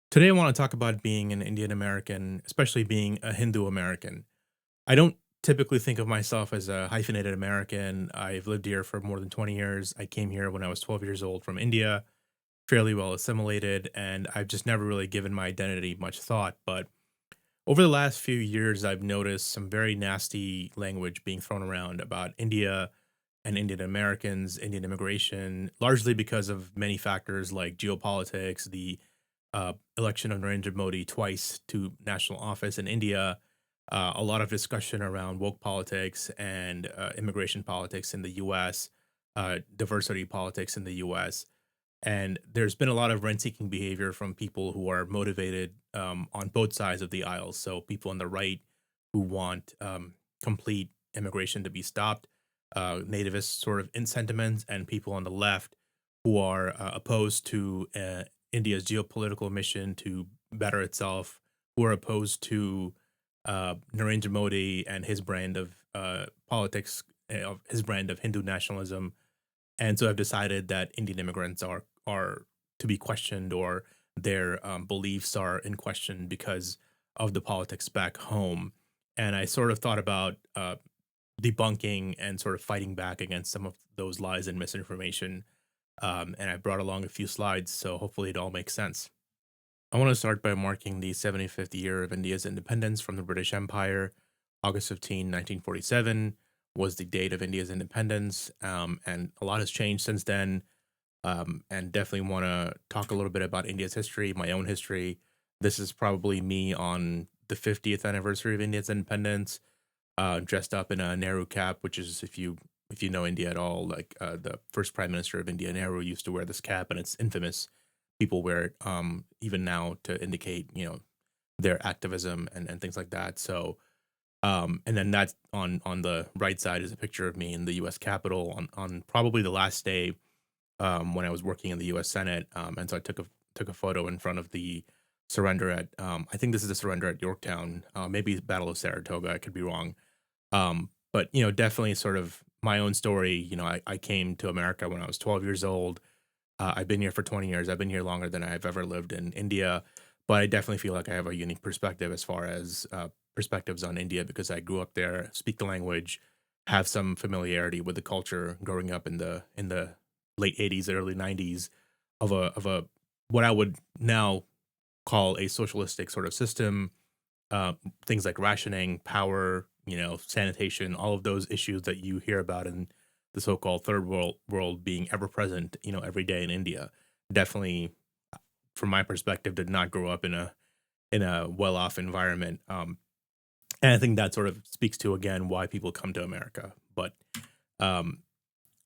Today, I want to talk about being an Indian American, especially being a Hindu American. I don't typically think of myself as a hyphenated American. I've lived here for more than 20 years. I came here when I was 12 years old from India, fairly well assimilated, and I've just never really given my identity much thought. But over the last few years, I've noticed some very nasty language being thrown around about India and Indian Americans, Indian immigration, largely because of many factors like geopolitics, the election of Narendra Modi twice to national office in India, a lot of discussion around woke politics and immigration politics in the US, diversity politics in the US. And there's been a lot of rent seeking behavior from people who are motivated on both sides of the aisle. So, people on the right who want complete immigration to be stopped, nativist sort of in sentiments, and people on the left who are opposed to India's geopolitical mission to better itself, who are opposed to Narendra Modi and his brand of politics, of his brand of Hindu nationalism, and so I've decided that Indian immigrants are to be questioned, or their beliefs are in question because of the politics back home. And I sort of thought about debunking and sort of fighting back against some of those lies and misinformation. And I brought along a few slides, so hopefully it all makes sense. I want to start by marking the 75th year of India's independence from the British Empire. August 15, 1947 was the date of India's independence, and a lot has changed since then. And definitely want to talk a little bit about India's history, my own history. This is probably me on the 50th anniversary of India's independence, dressed up in a Nehru cap, which is, if you know India at all, like the first Prime Minister of India, Nehru, used to wear this cap, and it's infamous. People wear it even now to indicate, their activism and things like that. So, and then that's on the right side is a picture of me in the U.S. Capitol on probably the last day when I was working in the U.S. Senate, and so I took a photo in front of the surrender at I think this is the surrender at Yorktown, maybe Battle of Saratoga. I could be wrong, but definitely sort of my own story. I came to America when I was 12 years old. I've been here for 20 years. I've been here longer than I've ever lived in India, but I definitely feel like I have a unique perspective as far as perspectives on India because I grew up there, speak the language, have some familiarity with the culture growing up in the late 80s, early 90s of a what I would now call a socialistic sort of system. Things like rationing, power, sanitation, all of those issues that you hear about in the so-called third world being ever present, every day in India. Definitely, from my perspective, did not grow up in a well-off environment. And I think that sort of speaks to again why people come to America. But um,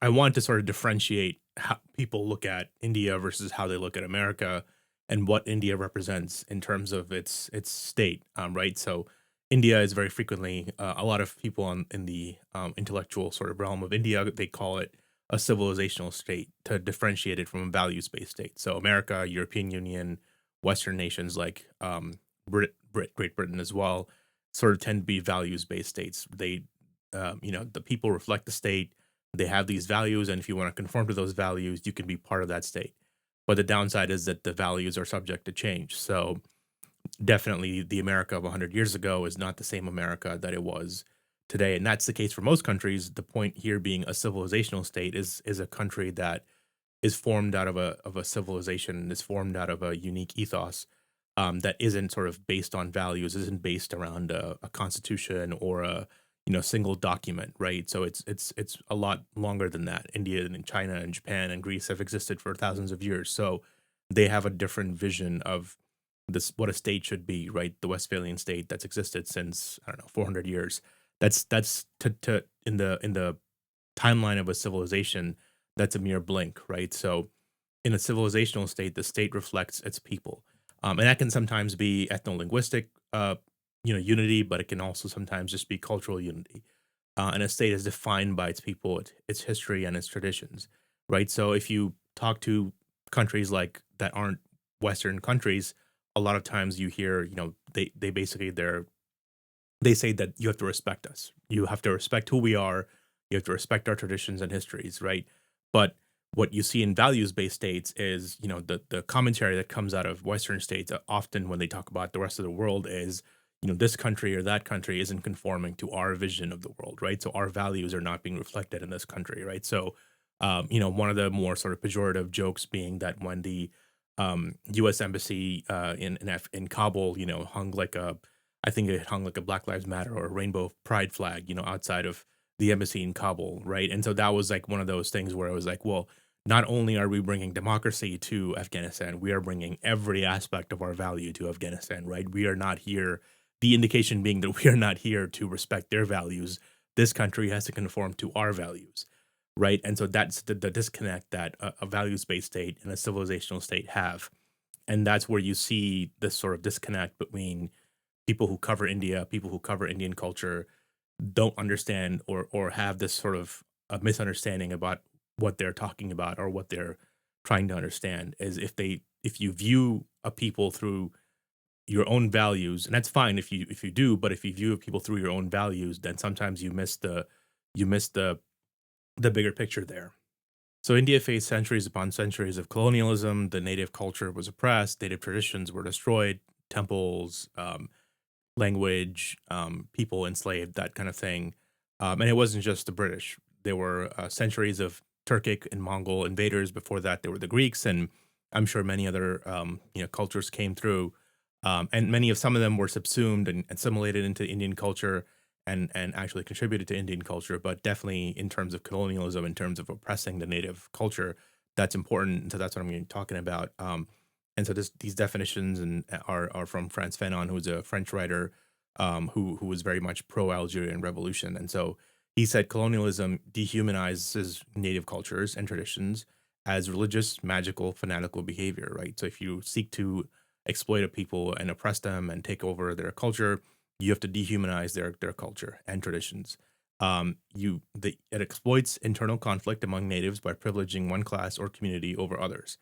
I want to sort of differentiate how people look at India versus how they look at America and what India represents in terms of its state, right? So India is very frequently a lot of people in the intellectual sort of realm of India, they call it a civilizational state to differentiate it from a values based state. So America, European Union, Western nations like Great Britain as well, sort of tend to be values based states. The people reflect the state. They have these values, and if you want to conform to those values, you can be part of that state. But the downside is that the values are subject to change. So definitely the America of 100 years ago is not the same America that it was today. And that's the case for most countries. The point here being a civilizational state is a country that is formed out of a civilization, is formed out of a unique ethos that isn't sort of based on values, isn't based around a constitution or a single document, right? So it's a lot longer than that. India and China and Japan and Greece have existed for thousands of years, so they have a different vision of this what a state should be, right? The Westphalian state that's existed since I don't know 400 years. That's to in the timeline of a civilization, that's a mere blink, right? So in a civilizational state, the state reflects its people, and that can sometimes be ethno-linguistic, unity, but it can also sometimes just be cultural unity. And a state is defined by its people, its history, and its traditions, right? So if you talk to countries like that aren't Western countries, a lot of times you hear, they basically they say that you have to respect us. You have to respect who we are. You have to respect our traditions and histories, right? But What you see in values-based states is, the commentary that comes out of Western states, often when they talk about the rest of the world is, this country or that country isn't conforming to our vision of the world, right? So our values are not being reflected in this country, right? So, one of the more sort of pejorative jokes being that when the U.S. embassy in Kabul, hung like I think it hung like a Black Lives Matter or a rainbow pride flag, outside of the embassy in Kabul, right? And so that was like one of those things where it was like, well, not only are we bringing democracy to Afghanistan, we are bringing every aspect of our value to Afghanistan, right? We are not here. The indication being that we are not here to respect their values. This country has to conform to our values, right? And so that's the disconnect that a values based state and a civilizational state have. And that's where you see this sort of disconnect between people who cover India, people who cover Indian culture, don't understand or have this sort of a misunderstanding about what they're talking about or what they're trying to understand is if you view a people through your own values, and that's fine if you do, but if you view people through your own values, then sometimes you miss the bigger picture there. So India faced centuries upon centuries of colonialism. The native culture was oppressed, native traditions were destroyed, temples, language, people enslaved, that kind of thing. And it wasn't just the British. There were centuries of Turkic and Mongol invaders. Before that, there were the Greeks, and I'm sure many other cultures came through. And many of some of them were subsumed and assimilated into Indian culture and actually contributed to Indian culture. But definitely in terms of colonialism, in terms of oppressing the native culture, that's important. And so that's what I'm going to be talking about. And so these definitions are from Frantz Fanon, who's a French writer who was very much pro Algerian revolution. And so he said colonialism dehumanizes native cultures and traditions as religious, magical, fanatical behavior, right? So if you seek to exploit a people and oppress them and take over their culture, you have to dehumanize their culture and traditions. It exploits internal conflict among natives by privileging one class or community over others.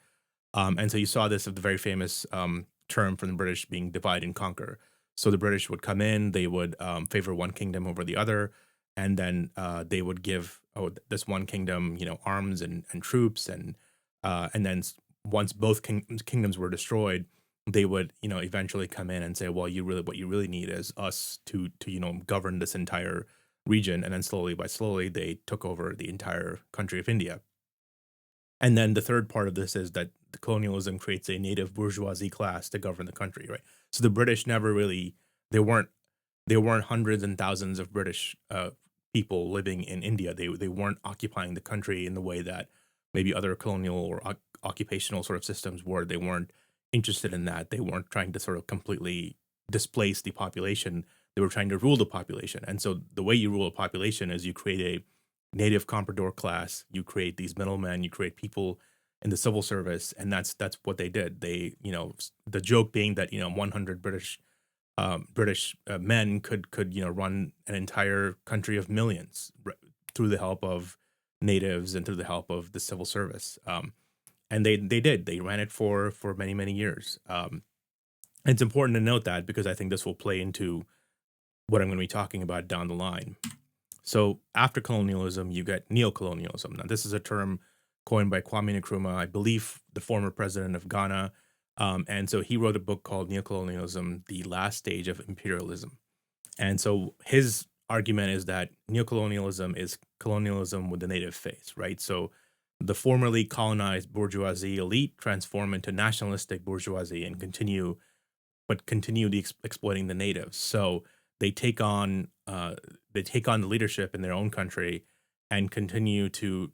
And so you saw this of the very famous term from the British being divide and conquer. So the British would come in, they would favor one kingdom over the other, and then they would give this one kingdom, arms and troops, and then once both kingdoms were destroyed, they would, eventually come in and say, well, what you really need is us to govern this entire region, and then slowly by slowly they took over the entire country of India. And then the third part of this is that the colonialism creates a native bourgeoisie class to govern the country, right? So the British never really there weren't hundreds and thousands of British people living in India. They weren't occupying the country in the way that maybe other colonial or occupational sort of systems were. They weren't interested in that. They weren't trying to sort of completely displace the population. They were trying to rule the population. And so the way you rule a population is you create a native comprador class, you create these middlemen, you create people in the civil service, and that's what they did. They, the joke being that 100 British men could run an entire country of millions through the help of natives and through the help of the civil service. And they did. They ran it for many years. And it's important to note that because I think this will play into what I'm going to be talking about down the line. So after colonialism, you get neocolonialism. Now, this is a term coined by Kwame Nkrumah, I believe the former president of Ghana. And so he wrote a book called Neocolonialism, The Last Stage of Imperialism. And so his argument is that neocolonialism is colonialism with the native face, right? So the formerly colonized bourgeoisie elite transform into nationalistic bourgeoisie and continue exploiting the natives. So they take on the leadership in their own country and continue to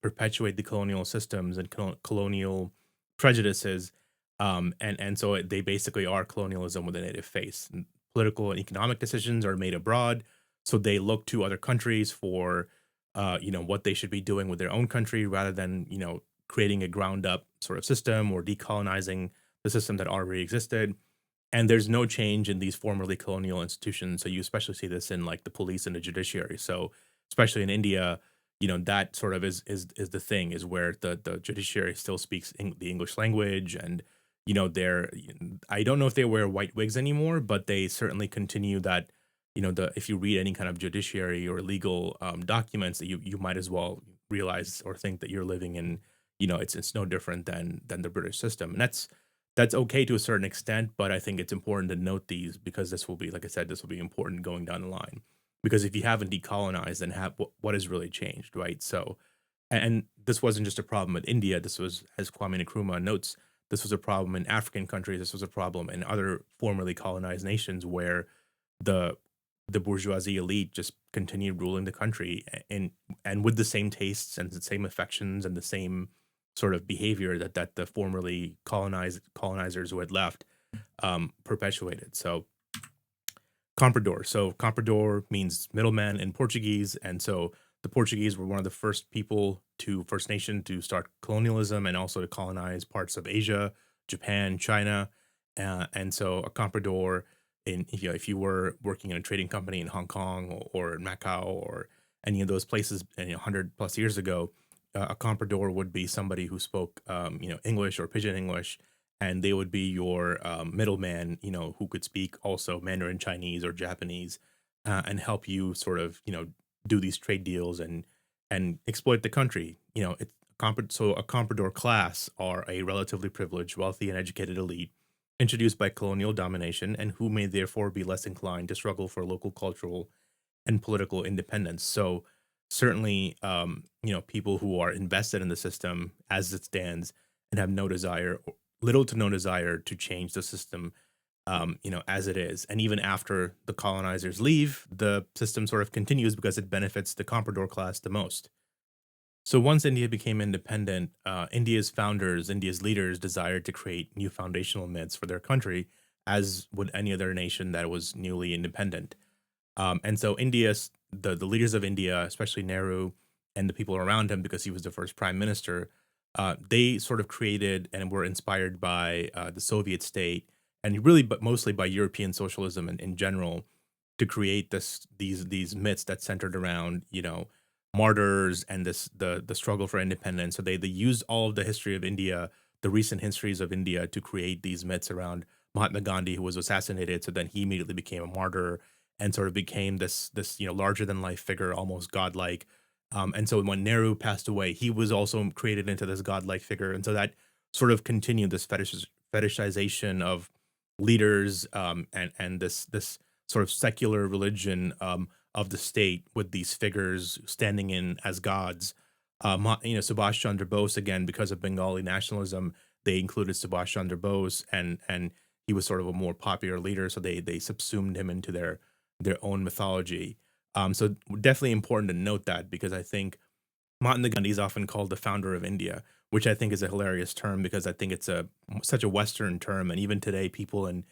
perpetuate the colonial systems and colonial prejudices, and so they basically are colonialism with a native face. And political and economic decisions are made abroad, so they look to other countries for what they should be doing with their own country rather than creating a ground up sort of system or decolonizing the system that already existed. And there's no change in these formerly colonial institutions. So you especially see this in like the police and the judiciary. So especially in India, that sort of is the thing, is where the judiciary still speaks the English language, and they're I don't know if they wear white wigs anymore, but they certainly continue that. If you read any kind of judiciary or legal documents, that you might as well realize or think that you're living in, it's no different than the British system. And that's okay to a certain extent, but I think it's important to note these because this will be, like I said, this will be important going down the line. Because if you haven't decolonized, then what has really changed, right? So, and this wasn't just a problem with India. This was, as Kwame Nkrumah notes, this was a problem in African countries. This was a problem in other formerly colonized nations where the the bourgeoisie elite just continued ruling the country and with the same tastes and the same affections and the same sort of behavior that the formerly colonizers who had left perpetuated. So comprador. So comprador means middleman in Portuguese, and so the Portuguese were one of the first people to First Nation to start colonialism and also to colonize parts of Asia, Japan, China, and so a comprador in if you were working in a trading company in Hong Kong or in Macau or any of those places, 100 plus years ago, a comprador would be somebody who spoke English or pidgin English, and they would be your middleman, who could speak also Mandarin Chinese or Japanese, and help you sort of do these trade deals and exploit the country. So a comprador class are a relatively privileged, wealthy, and educated elite introduced by colonial domination, and who may therefore be less inclined to struggle for local cultural and political independence. So certainly, people who are invested in the system as it stands and have no desire, little to no desire to change the system, as it is. And even after the colonizers leave, the system sort of continues because it benefits the comprador class the most. So once India became independent, India's founders, India's leaders desired to create new foundational myths for their country, as would any other nation that was newly independent. And so the leaders of India, especially Nehru and the people around him, because he was the first prime minister, they sort of created and were inspired by the Soviet state and really, but mostly by European socialism in general, to create these myths that centered around martyrs and the struggle for independence. So they used all of the history of India, the recent histories of India, to create these myths around Mahatma Gandhi, who was assassinated. So then he immediately became a martyr and sort of became this larger than life figure, almost godlike. And so when Nehru passed away, he was also created into this godlike figure, and so that sort of continued this fetishization of leaders, and this sort of secular religion of the state with these figures standing in as gods. Subhash Chandra Bose, again, because of Bengali nationalism, they included Subhash Chandra Bose, and he was sort of a more popular leader, so they subsumed him into their own mythology. So definitely important to note that because I think Mahatma Gandhi is often called the founder of India, which I think is a hilarious term because I think it's such a Western term, and even today, people in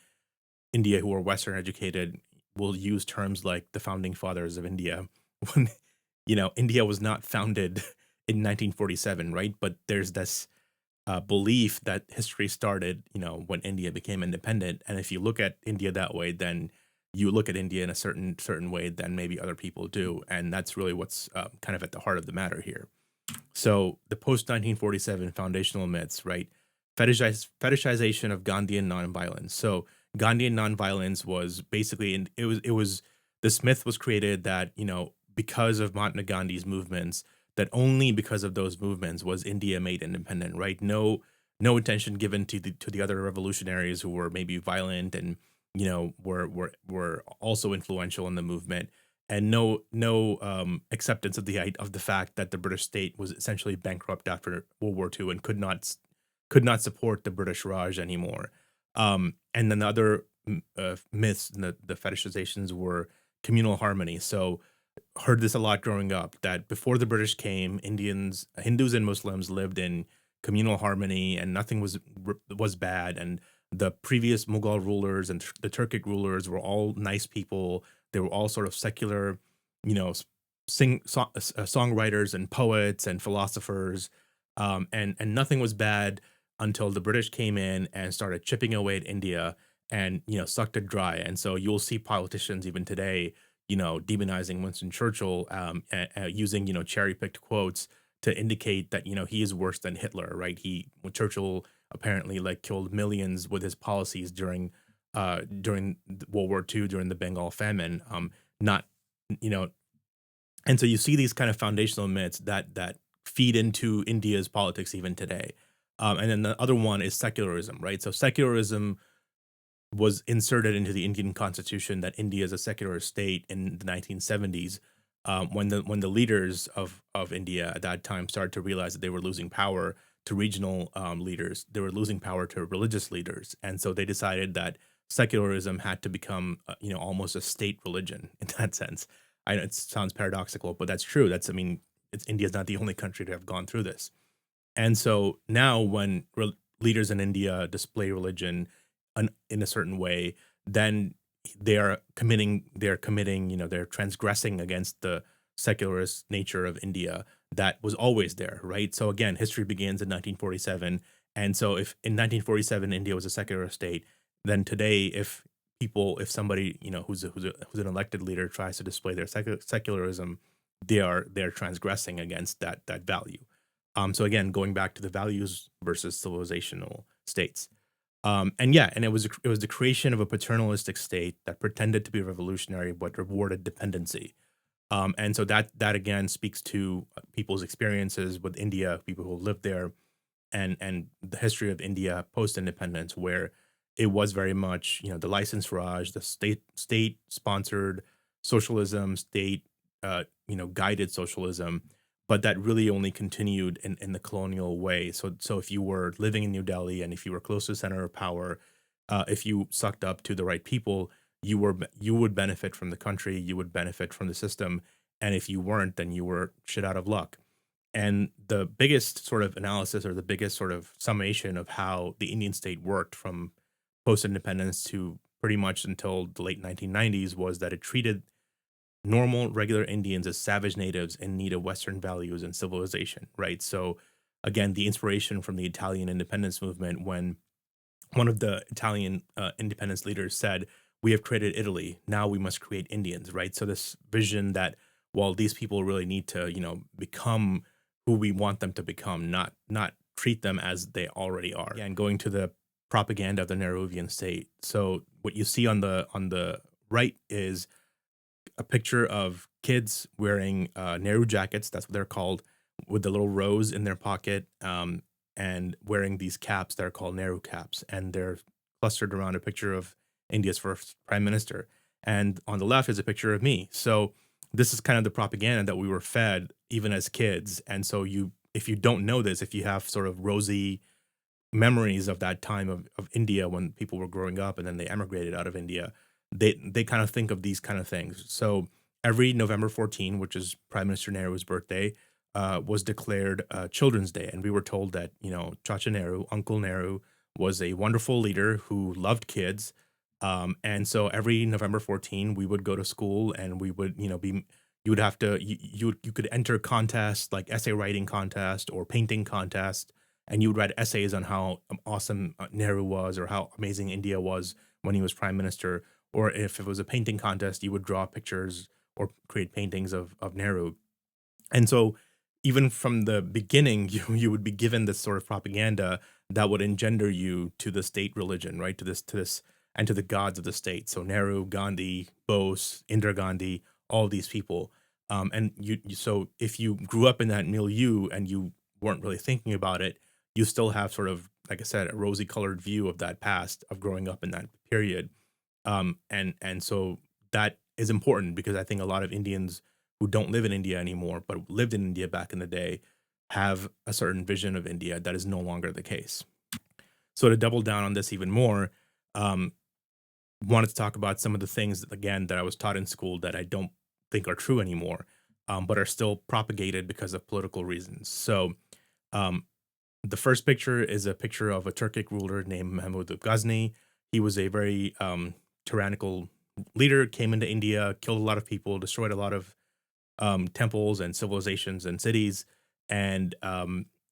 India who are Western educated will use terms like the founding fathers of India when India was not founded in 1947, right? But there's this belief that history started, when India became independent, and if you look at India that way, then you look at India in a certain way than maybe other people do, and that's really what's kind of at the heart of the matter here. So the post 1947 foundational myths, right? Fetishization of Gandhian nonviolence. So Gandhian nonviolence was basically, and it was this myth was created that because of Mahatma Gandhi's movements, that only because of those movements was India made independent, right? No attention given to the other revolutionaries who were maybe violent and were also influential in the movement, and no acceptance of the fact that the British state was essentially bankrupt after World War II and could not support the British Raj anymore. And then the other myths and the fetishizations were communal harmony. So heard this a lot growing up that before the British came, Hindus and Muslims lived in communal harmony and nothing was bad, and the previous Mughal rulers and the Turkic rulers were all nice people. They were all sort of secular, songwriters and poets and philosophers, and nothing was bad until the British came in and started chipping away at India and sucked it dry. And so you'll see politicians even today, demonizing Winston Churchill, using cherry picked quotes to indicate that he is worse than Hitler, right? Churchill apparently killed millions with his policies during World War II, during the Bengal famine. Not you know, and so you see these kind of foundational myths that feed into India's politics even today. And then the other one is secularism, right? So secularism was inserted into the Indian constitution that India is a secular state in the 1970s, when the leaders of India at that time started to realize that they were losing power to regional leaders, they were losing power to religious leaders, and so they decided that secularism had to become, almost a state religion in that sense. I know it sounds paradoxical, but that's true. That's I mean, India's not the only country to have gone through this. And so now when leaders in India display religion in a certain way, then they're committing, they're transgressing against the secularist nature of India that was always there, right? So again, history begins in 1947. And so if in 1947 India was a secular state, then today if somebody, who's an elected leader tries to display their secularism, they're transgressing against that value. So again, going back to the values versus civilizational states. And yeah, and it was the creation of a paternalistic state that pretended to be revolutionary but rewarded dependency. And so that again speaks to people's experiences with India, people who lived there, and the history of India post independence, where it was very much the license Raj, the state sponsored socialism, state guided socialism, but that really only continued in the colonial way. So if you were living in New Delhi and if you were close to the center of power, if you sucked up to the right people, you would benefit from the country, you would benefit from the system, and if you weren't, then you were shit out of luck. And the biggest sort of analysis, or the biggest sort of summation of how the Indian state worked from post independence to pretty much until the late 1990s, was that it treated normal, regular Indians as savage natives in need of Western values and civilization, right? So, again, the inspiration from the Italian independence movement, when one of the Italian independence leaders said, "We have created Italy. Now we must create Indians," right? So, this vision that, well, these people really need to, become who we want them to become, not treat them as they already are. And going to the propaganda of the Nehruvian state. So, what you see on the right is a picture of kids wearing Nehru jackets. That's what they're called, with the little rose in their pocket, and wearing these caps that are called Nehru caps, and they're clustered around a picture of India's first prime minister. And on the left is a picture of me. So this is kind of the propaganda that we were fed even as kids. And so if you don't know this, if you have sort of rosy memories of that time of India when people were growing up and then they emigrated out of India, they kind of think of these kind of things. So every November 14, which is Prime Minister Nehru's birthday, was declared Children's Day, and we were told that Chacha Nehru, Uncle Nehru, was a wonderful leader who loved kids. And so every November 14, we would go to school, and we would be you would have to you could enter contests like essay writing contest or painting contest, and you would write essays on how awesome Nehru was, or how amazing India was when he was prime minister. Or if it was a painting contest, you would draw pictures or create paintings of Nehru. And so even from the beginning, you would be given this sort of propaganda that would engender you to the state religion, right? To this and to the gods of the state. So Nehru, Gandhi, Bose, Indira Gandhi, all these people. And so if you grew up in that milieu and you weren't really thinking about it, you still have sort of, like I said, a rosy colored view of that past of growing up in that period. And so that is important, because I think a lot of Indians who don't live in India anymore, but lived in India back in the day, have a certain vision of India that is no longer the case. So to double down on this even more, um, wanted to talk about some of the things again that I was taught in school that I don't think are true anymore, but are still propagated because of political reasons. So um, the first picture is a picture of a Turkic ruler named Mahmud of Ghazni. He was a very tyrannical leader, came into India, killed a lot of people, destroyed a lot of temples and civilizations and cities, and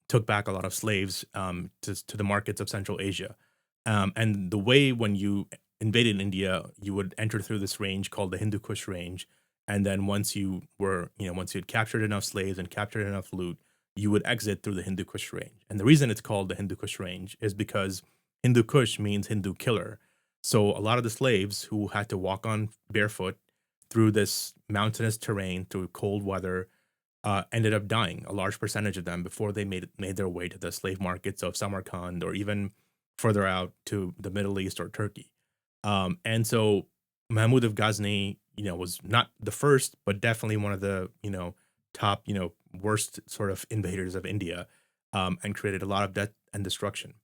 took back a lot of slaves to the markets of Central Asia. And the way when you invaded India, you would enter through this range called the Hindu Kush range. And then once you had captured enough slaves and captured enough loot, you would exit through the Hindu Kush range. And the reason it's called the Hindu Kush range is because Hindu Kush means Hindu killer. So a lot of the slaves who had to walk on barefoot through this mountainous terrain, through cold weather, ended up dying, a large percentage of them, before they made their way to the slave markets of Samarkand or even further out to the Middle East or Turkey. And so Mahmud of Ghazni, was not the first, but definitely one of the, top, worst sort of invaders of India, and created a lot of death and destruction.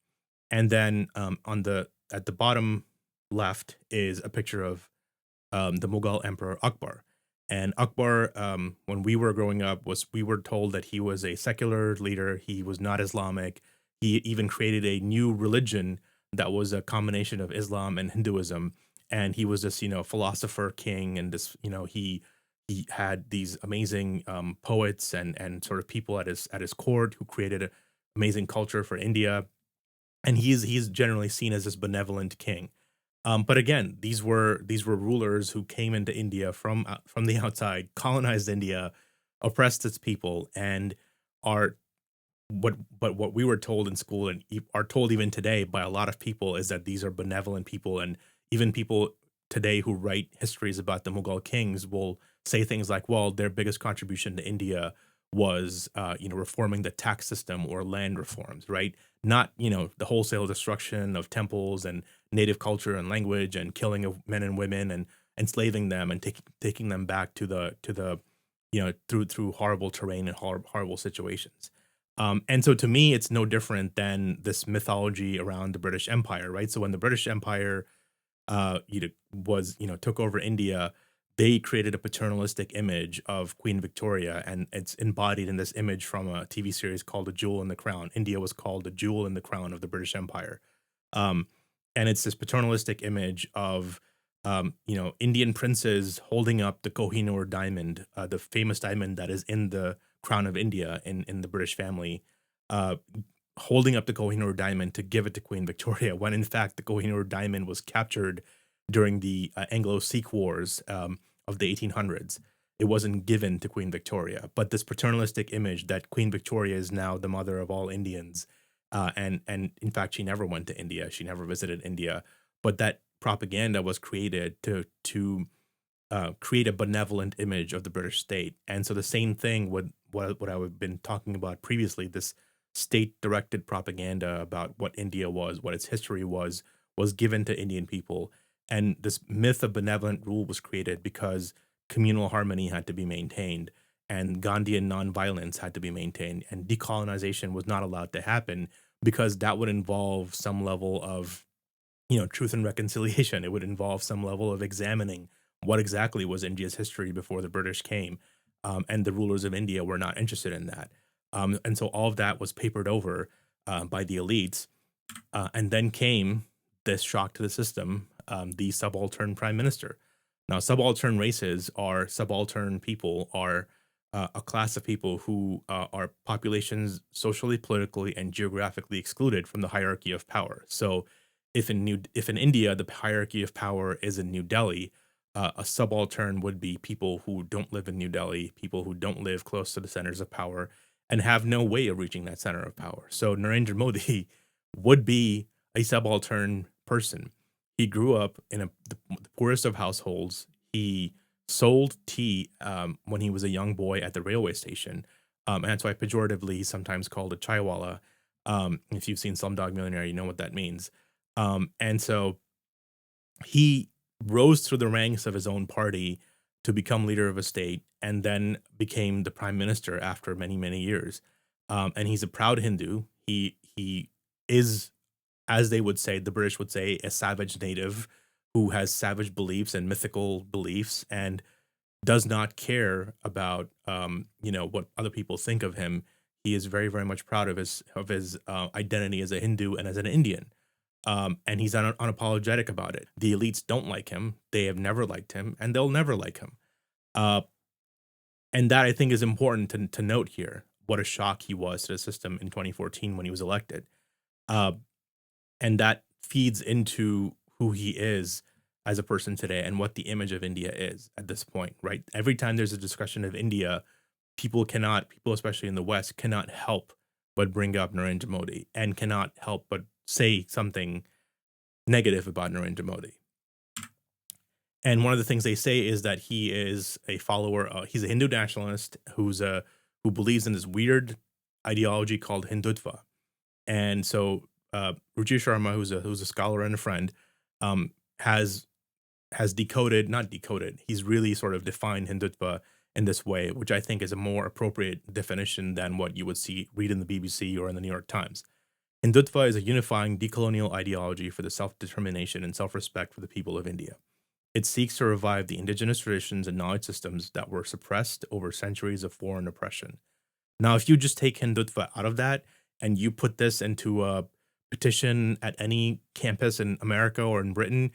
And then on the at the bottom left is a picture of the Mughal Emperor Akbar. And Akbar, when we were growing up, we were told that he was a secular leader. He was not Islamic. He even created a new religion that was a combination of Islam and Hinduism. And he was this, philosopher king, and this, he had these amazing poets and sort of people at his court who created an amazing culture for India. And he's generally seen as this benevolent king. But again, these were rulers who came into India from the outside, colonized India, oppressed its people, and are what we were told in school and are told even today by a lot of people is that these are benevolent people, and even people today who write histories about the Mughal kings will say things like, "Well, their biggest contribution to India was, reforming the tax system or land reforms," right? Not, the wholesale destruction of temples and native culture and language and killing of men and women and enslaving them and taking them back to the through horrible terrain and horrible situations. And so to me, it's no different than this mythology around the British Empire, right? So when the British Empire took over India, they created a paternalistic image of Queen Victoria, and it's embodied in this image from a TV series called "The Jewel in the Crown." India was called the jewel in the crown of the British Empire. Um, and it's this paternalistic image of Indian princes holding up the Kohinoor diamond, the famous diamond that is in the crown of India in the British family, uh, holding up the Kohinoor diamond to give it to Queen Victoria, when in fact the Kohinoor diamond was captured during the Anglo-Sikh Wars of the 1800s. It wasn't given to Queen Victoria, but this paternalistic image that Queen Victoria is now the mother of all Indians, and in fact she never went to India, she never visited India, but that propaganda was created to create a benevolent image of the British state. And so the same thing with what I've been talking about previously, this state directed propaganda about what India was, what its history was given to Indian people. And this myth of benevolent rule was created because communal harmony had to be maintained, and Gandhian nonviolence had to be maintained, and decolonization was not allowed to happen because that would involve some level of truth and reconciliation. It would involve some level of examining what exactly was India's history before the British came, and the rulers of India were not interested in that. And so all of that was papered over by the elites, and then came this shock to the system, the subaltern prime minister. Now, subaltern races are subaltern people are a class of people who are populations socially, politically, and geographically excluded from the hierarchy of power. So, if in India the hierarchy of power is in New Delhi, a subaltern would be people who don't live in New Delhi, people who don't live close to the centers of power, and have no way of reaching that center of power. So Narendra Modi would be a subaltern person. He grew up in the poorest of households. He sold tea when he was a young boy at the railway station. And that's why pejoratively he's sometimes called a chaiwala. If you've seen Slumdog Millionaire, you know what that means. And so he rose through the ranks of his own party to become leader of a state, and then became the prime minister after many, many years. And he's a proud Hindu. He is, as they would say, the British would say, a savage native who has savage beliefs and mythical beliefs, and does not care about what other people think of him. He is very, very much proud of his identity as a Hindu and as an Indian. And he's unapologetic about it. The elites don't like him. They have never liked him, and they'll never like him. Uh, and that, I think, is important to note here. What a shock he was to the system in 2014 when he was elected. Uh, and that feeds into who he is as a person today and what the image of India is at this point, right? Every time there's a discussion of India, people especially in the West cannot help but bring up Narendra Modi, and cannot help but say something negative about Narendra Modi. And one of the things they say is that he is a follower. He's a Hindu nationalist who's who believes in this weird ideology called Hindutva. And so Ruchi Sharma, who's a scholar and a friend, um, has has decoded, not decoded, he's really sort of defined Hindutva in this way, which I think is a more appropriate definition than what you would read in the BBC or in the New York Times. Hindutva is a unifying decolonial ideology for the self determination and self respect for the people of India. It seeks to revive the indigenous traditions and knowledge systems that were suppressed over centuries of foreign oppression. Now, if you just take Hindutva out of that and you put this into a petition at any campus in America or in Britain,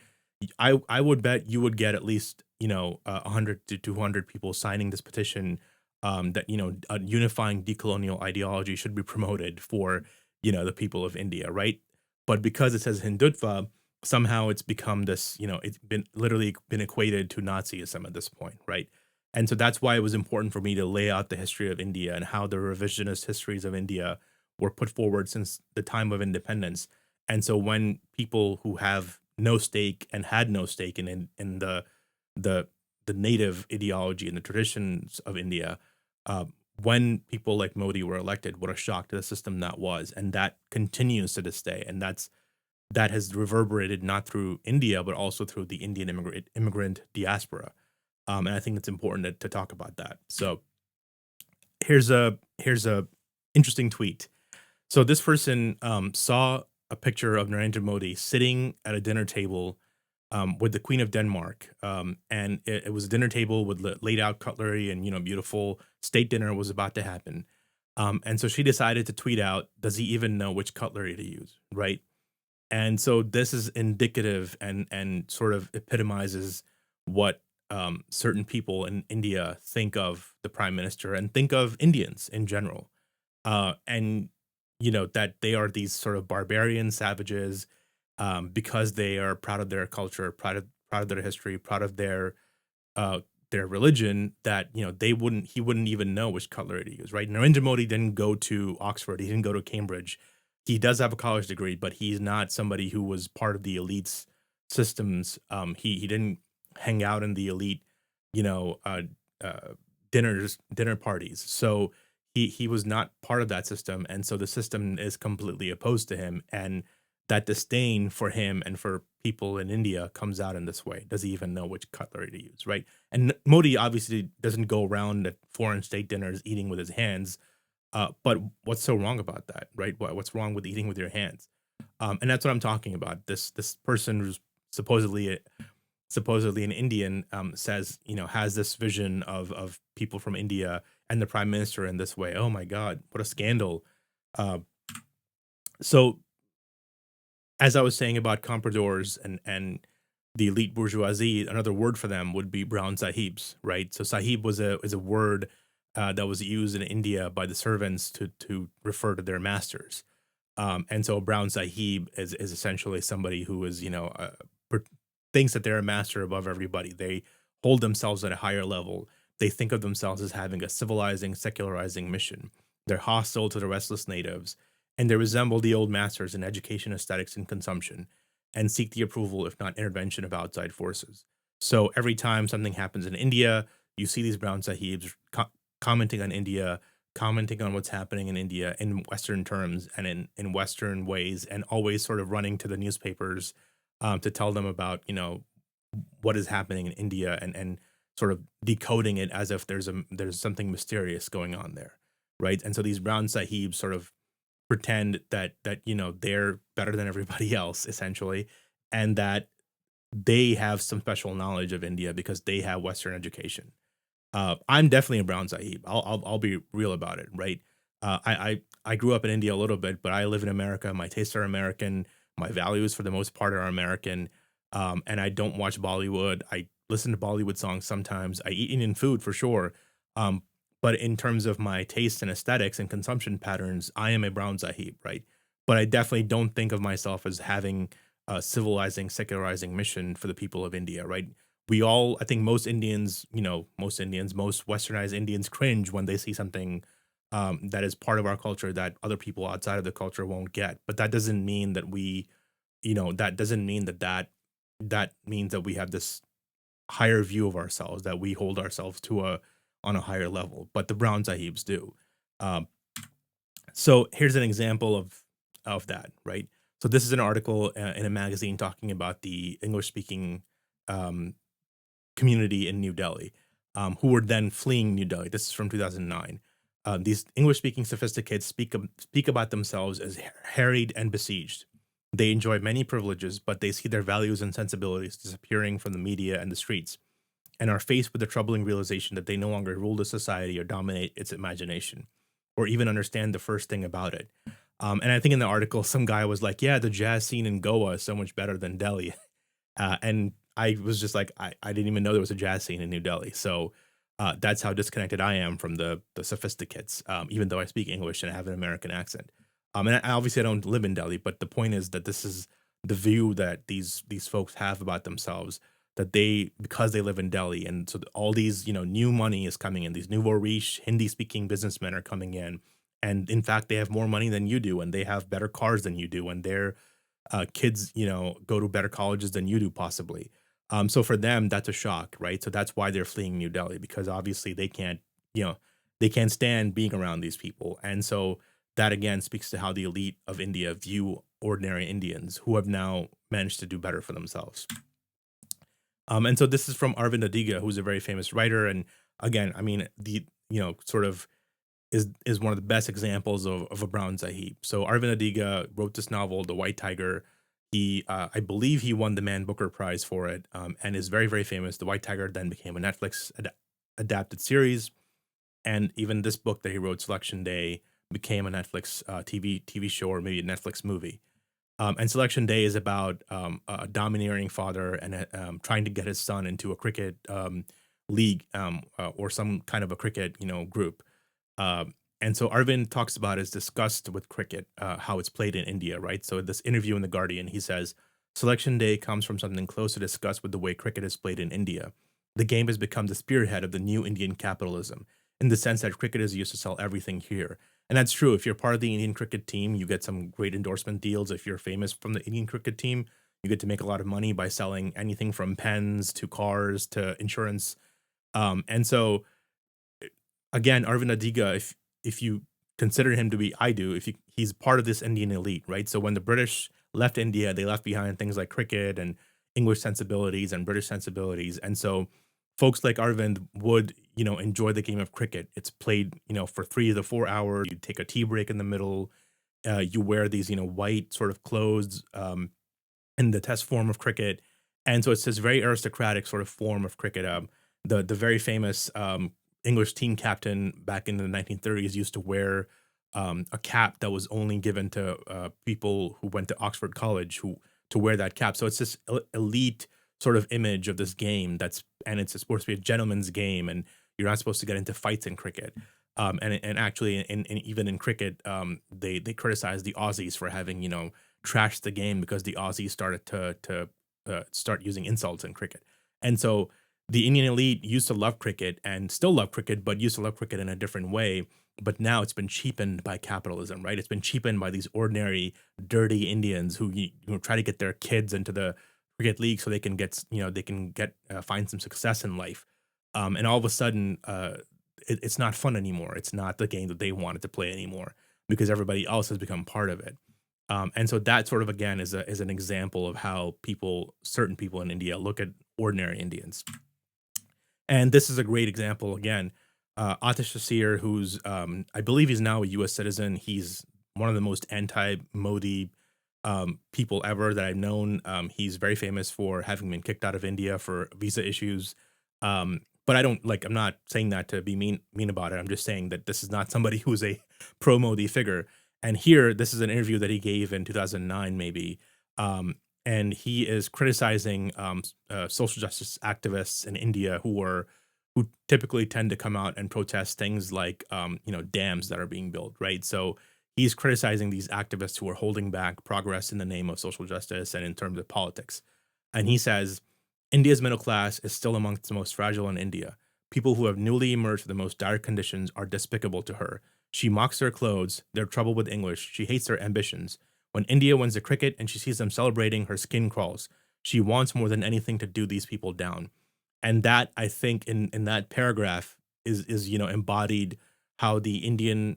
I would bet you would get at least 100 to 200 people signing this petition, that a unifying decolonial ideology should be promoted for the people of India, right? But because it says Hindutva, somehow it's become this, it's been literally been equated to Nazism at this point, right? And so that's why it was important for me to lay out the history of India and how the revisionist histories of India were put forward since the time of independence. And so when people who have no stake and had no stake in the the native ideology and the traditions of India, uh, when people like Modi were elected, what a shock to the system that was, and that continues to this day, and that has reverberated not through India but also through the Indian immigrant diaspora. And I think it's important to talk about that. So here's a interesting tweet. So this person saw a picture of Narendra Modi sitting at a dinner table with the Queen of Denmark, and it was a dinner table with laid out cutlery and beautiful state dinner was about to happen. And so she decided to tweet out, "Does he even know which cutlery to use?" Right. And so this is indicative and sort of epitomizes what certain people in India think of the prime minister and think of Indians in general. And that they are these sort of barbarian savages, because they are proud of their culture, proud of their history, proud of their religion. That he wouldn't even know which cutlery to use. Right? Narendra Modi didn't go to Oxford. He didn't go to Cambridge. He does have a college degree, but he's not somebody who was part of the elites systems. He didn't hang out in the elite, you know, uh, uh, dinner parties. So he was not part of that system, and so the system is completely opposed to him. And that disdain for him and for people in India comes out in this way. Does he even know which cutlery to use, right? And Modi obviously doesn't go around at foreign state dinners eating with his hands. But what's so wrong about that, right? What's wrong with eating with your hands? And that's what I'm talking about. This person who's supposedly supposedly an Indian, says, has this vision of people from India and the prime minister in this way. Oh my God, what a scandal! Uh, so as I was saying about compradors and the elite bourgeoisie, another word for them would be brown sahibs, right? So sahib is a word that was used in India by the servants to refer to their masters. And so brown sahib is essentially somebody who is per- thinks that they're a master above everybody. They hold themselves at a higher level. They think of themselves as having a civilizing, secularizing mission. They're hostile to the restless natives, and they resemble the old masters in education, aesthetics, and consumption, and seek the approval, if not intervention, of outside forces. So every time something happens in India, you see these brown sahibs commenting on India, commenting on what's happening in India in Western terms and in Western ways, and always sort of running to the newspapers to tell them about what is happening in India, and sort of decoding it as if there's something mysterious going on there, right? And so these brown sahibs sort of pretend that they're better than everybody else essentially, and that they have some special knowledge of India because they have Western education. I'm definitely a brown sahib. I'll be real about it, right? I grew up in India a little bit, but I live in America. My tastes are American. My values, for the most part, are American. And I don't watch Bollywood. I listen to Bollywood songs sometimes. I eat Indian food for sure. Um, but in terms of my taste and aesthetics and consumption patterns, I am a brown sahib, right? But I definitely don't think of myself as having a civilizing, secularizing mission for the people of India, right? We all, I think most Indians, most westernized Indians cringe when they see something that is part of our culture that other people outside of the culture won't get. But that doesn't mean that that doesn't mean that means that we have this higher view of ourselves, that we hold ourselves to on a higher level, but the Brown Sahibs do. Um, so here's an example of that, right? So this is an article in a magazine talking about the English speaking um, community in New Delhi, who were then fleeing New Delhi. This is from 2009. These English-speaking sophisticates speak about themselves as harried and besieged. They enjoy many privileges, but they see their values and sensibilities disappearing from the media and the streets, and are faced with the troubling realization that they no longer rule the society or dominate its imagination, or even understand the first thing about it. And I think in the article, some guy was like, "Yeah, the jazz scene in Goa is so much better than Delhi." And I was just like, I didn't even know there was a jazz scene in New Delhi. So that's how disconnected I am from the sophisticates, even though I speak English and I have an American accent. And obviously I don't live in Delhi, but the point is that this is the view that these folks have about themselves, that they, because they live in Delhi, and so all these, new money is coming in. These nouveau riche Hindi speaking businessmen are coming in, and in fact they have more money than you do, and they have better cars than you do, and they're kids, go to better colleges than you do possibly. So for them, that's a shock, right? So that's why they're fleeing New Delhi, because obviously you know, they can't stand being around these people. And so that again speaks to how the elite of India view ordinary Indians who have now managed to do better for themselves. And so this is from Arvind Adiga, who's a very famous writer. And again, I mean, sort of is one of the best examples of a Brown Sahib. So Arvind Adiga wrote this novel, The White Tiger. I believe he won the Man Booker Prize for it, and is very, very famous. The White Tiger then became a Netflix adapted series, and even this book that he wrote, Selection Day, became a Netflix TV show, or maybe a Netflix movie. And Selection Day is about a domineering father and trying to get his son into a cricket league, or some kind of a cricket group. And so Arvind talks about his disgust with cricket, how it's played in India, right? So this interview in The Guardian, he says, Selection Day comes from something close to disgust with the way cricket is played in India. The game has become the spearhead of the new Indian capitalism, in the sense that cricket is used to sell everything here. And that's true. If you're part of the Indian cricket team, you get some great endorsement deals. If you're famous from the Indian cricket team, you get to make a lot of money by selling anything from pens to cars to insurance. And so again, Arvind Adiga, if you consider him to be, I do, he's part of this Indian elite, right? So when the British left India, they left behind things like cricket and English sensibilities and British sensibilities. And so folks like Arvind would, enjoy the game of cricket. It's played, for 3 to 4 hours. You take a tea break in the middle. You wear these, white sort of clothes in the test form of cricket. And so it's this very aristocratic sort of form of cricket. The very famous English team captain back in the 1930s used to wear a cap that was only given to people who went to Oxford College who to wear that cap. So it's this elite sort of image of this game and it's supposed to be a gentleman's game, and you're not supposed to get into fights in cricket. And actually, even in cricket, they criticize the Aussies for having trashed the game because the Aussies started to start using insults in cricket, and so the Indian elite used to love cricket and still love cricket, but used to love cricket in a different way. But now it's been cheapened by capitalism, right? It's been cheapened by these ordinary, dirty Indians who try to get their kids into the cricket league so they can get find some success in life. And all of a sudden, it's not fun anymore. It's not the game that they wanted to play anymore because everybody else has become part of it. And so that sort of again is an example of how certain people in India look at ordinary Indians. And this is a great example again. Atish Asir, who's I believe he's now a U.S. citizen. He's one of the most anti-Modi people ever that I've known. He's very famous for having been kicked out of India for visa issues. But I'm not saying that to be mean about it. I'm just saying that this is not somebody who's a pro-Modi figure. And here, this is an interview that he gave in 2009, maybe. And he is criticizing social justice activists in India who typically tend to come out and protest things like dams that are being built, right? So he's criticizing these activists who are holding back progress in the name of social justice and in terms of politics. And he says, India's middle class is still amongst the most fragile in India. People who have newly emerged from the most dire conditions are despicable to her. She mocks their clothes, their trouble with English. She hates their ambitions. When India wins the cricket and she sees them celebrating, her skin crawls. She wants more than anything to do these people down. And that, I think, in that paragraph, is embodied how the Indian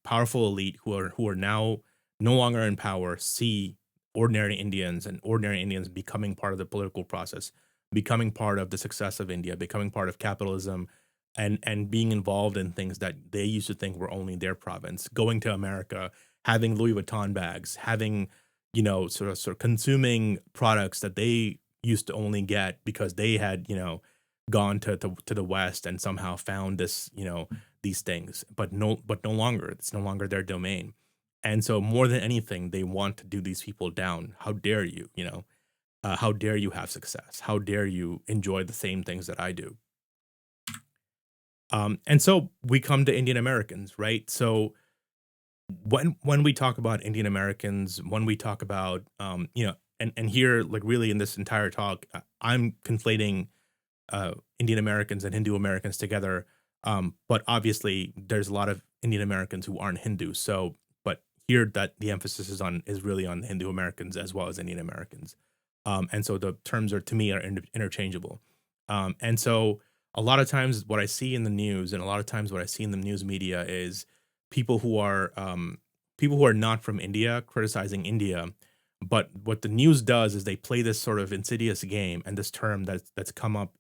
powerful elite who are now no longer in power see ordinary Indians and ordinary Indians becoming part of the political process, becoming part of the success of India, becoming part of capitalism, and being involved in things that they used to think were only their province. Going to America, having Louis Vuitton bags, having sort of consuming products that they used to only get because they had gone to the West and somehow found this these things, but no longer. It's no longer their domain. And so more than anything, they want to do these people down. How dare you? How dare you have success? How dare you enjoy the same things that I do? And so we come to Indian Americans, right? So when we talk about Indian Americans, when we talk about and here, like, really in this entire talk, I'm conflating Indian Americans and Hindu Americans together. But obviously, there's a lot of Indian Americans who aren't Hindu. So, but here that the emphasis is really on Hindu Americans as well as Indian Americans. And so the terms are, to me, are interchangeable. And so a lot of times what I see in the news and a lot of times what I see in the news media is people who are people who are not from India criticizing India. But what the news does is they play this sort of insidious game and this term that's come up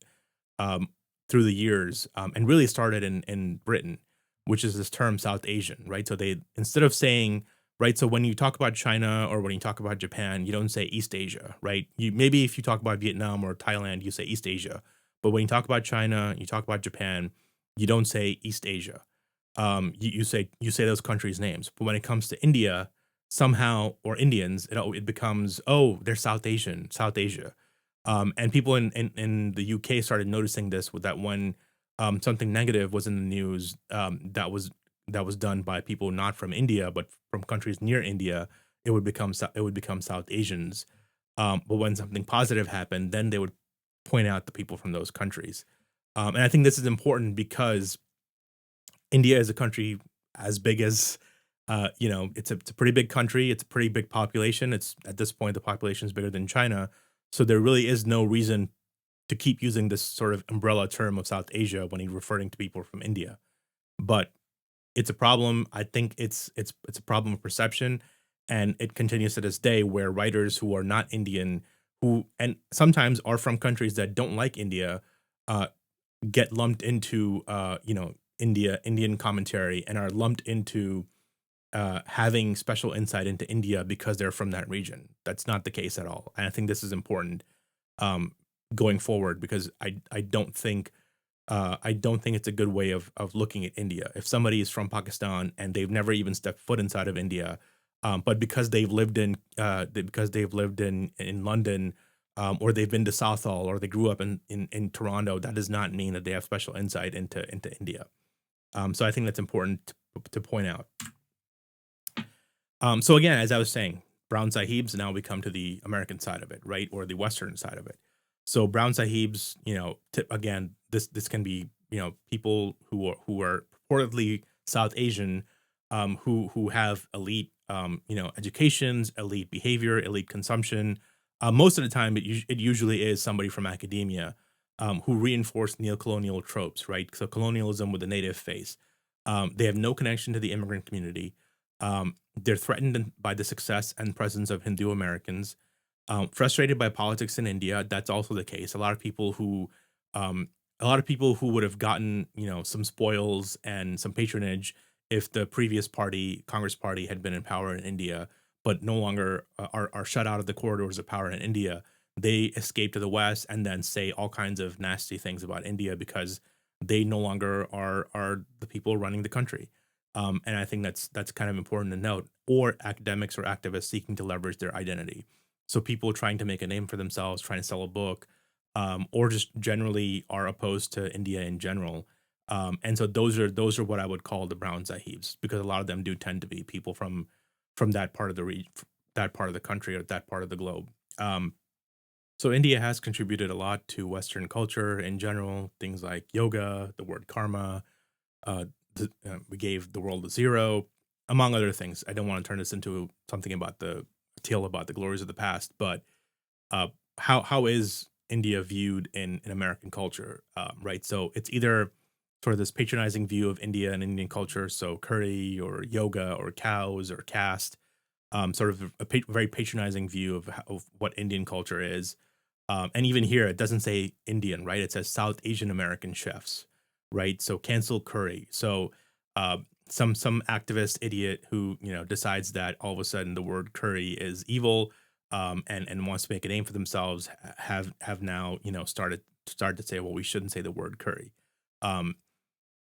um, through the years, and really started in Britain, which is this term South Asian, right? So they, instead of saying, right, so when you talk about China or when you talk about Japan, you don't say East Asia, right? You, maybe if you talk about Vietnam or Thailand, you say East Asia, but when you talk about China, you talk about Japan, you don't say East Asia. You say those countries' names, but when it comes to India, somehow, or Indians, it becomes, oh, they're South Asian, South Asia. And people in the UK started noticing this with that when something negative was in the news, that was done by people not from India but from countries near India, it would become South Asians. But when something positive happened, then they would point out the people from those countries. And I think this is important because India is a country as big as it's a pretty big country. It's a pretty big population. It's, at this point, the population is bigger than China. So there really is no reason to keep using this sort of umbrella term of South Asia when you're referring to people from India. But it's a problem. I think it's a problem of perception, and it continues to this day where writers who are not Indian, who and sometimes are from countries that don't like India, uh, get lumped into Indian commentary and are lumped into having special insight into India because they're from that region. That's not the case at all. And I think this is important um, going forward because I don't think it's a good way of looking at India. If somebody is from Pakistan and they've never even stepped foot inside of India, but because they've lived in London, or they've been to Southall, or they grew up in Toronto, that does not mean that they have special insight into India. So I think that's important to point out. So again, as I was saying, Brown Sahibs, now we come to the American side of it, right, or the Western side of it. So Brown Sahibs, again, this can be people who are purportedly South Asian, who have elite educations, elite behavior, elite consumption. Most of the time, it usually is somebody from academia who reinforce neocolonial tropes, right? So colonialism with a native face. They have no connection to the immigrant community. They're threatened by the success and presence of Hindu Americans. Frustrated by politics in India, that's also the case. Um, a lot of people who would have gotten some spoils and some patronage if the previous party, Congress Party, had been in power in India, but no longer are shut out of the corridors of power in India. They escape to the West and then say all kinds of nasty things about India because they no longer are the people running the country. And I think that's kind of important to note. Or academics or activists seeking to leverage their identity. So people trying to make a name for themselves, trying to sell a book, or just generally are opposed to India in general. And so those are what I would call the brown sahibs, because a lot of them do tend to be people from that part of the that part of the country, or that part of the globe. So India has contributed a lot to Western culture in general. Things like yoga, the word karma. Uh, we gave the world a zero, among other things. I don't want to turn this into something about the tale about the glories of the past, but uh, how is India viewed in American culture? Right, so it's either sort of this patronizing view of India and Indian culture. So curry or yoga or cows or caste, sort of a very patronizing view of what Indian culture is. And even here, it doesn't say Indian, right? It says South Asian American chefs, right? So cancel curry. So uh, some activist idiot who decides that all of a sudden the word curry is evil, and wants to make a name for themselves, have now started to say, well, we shouldn't say the word curry. Um,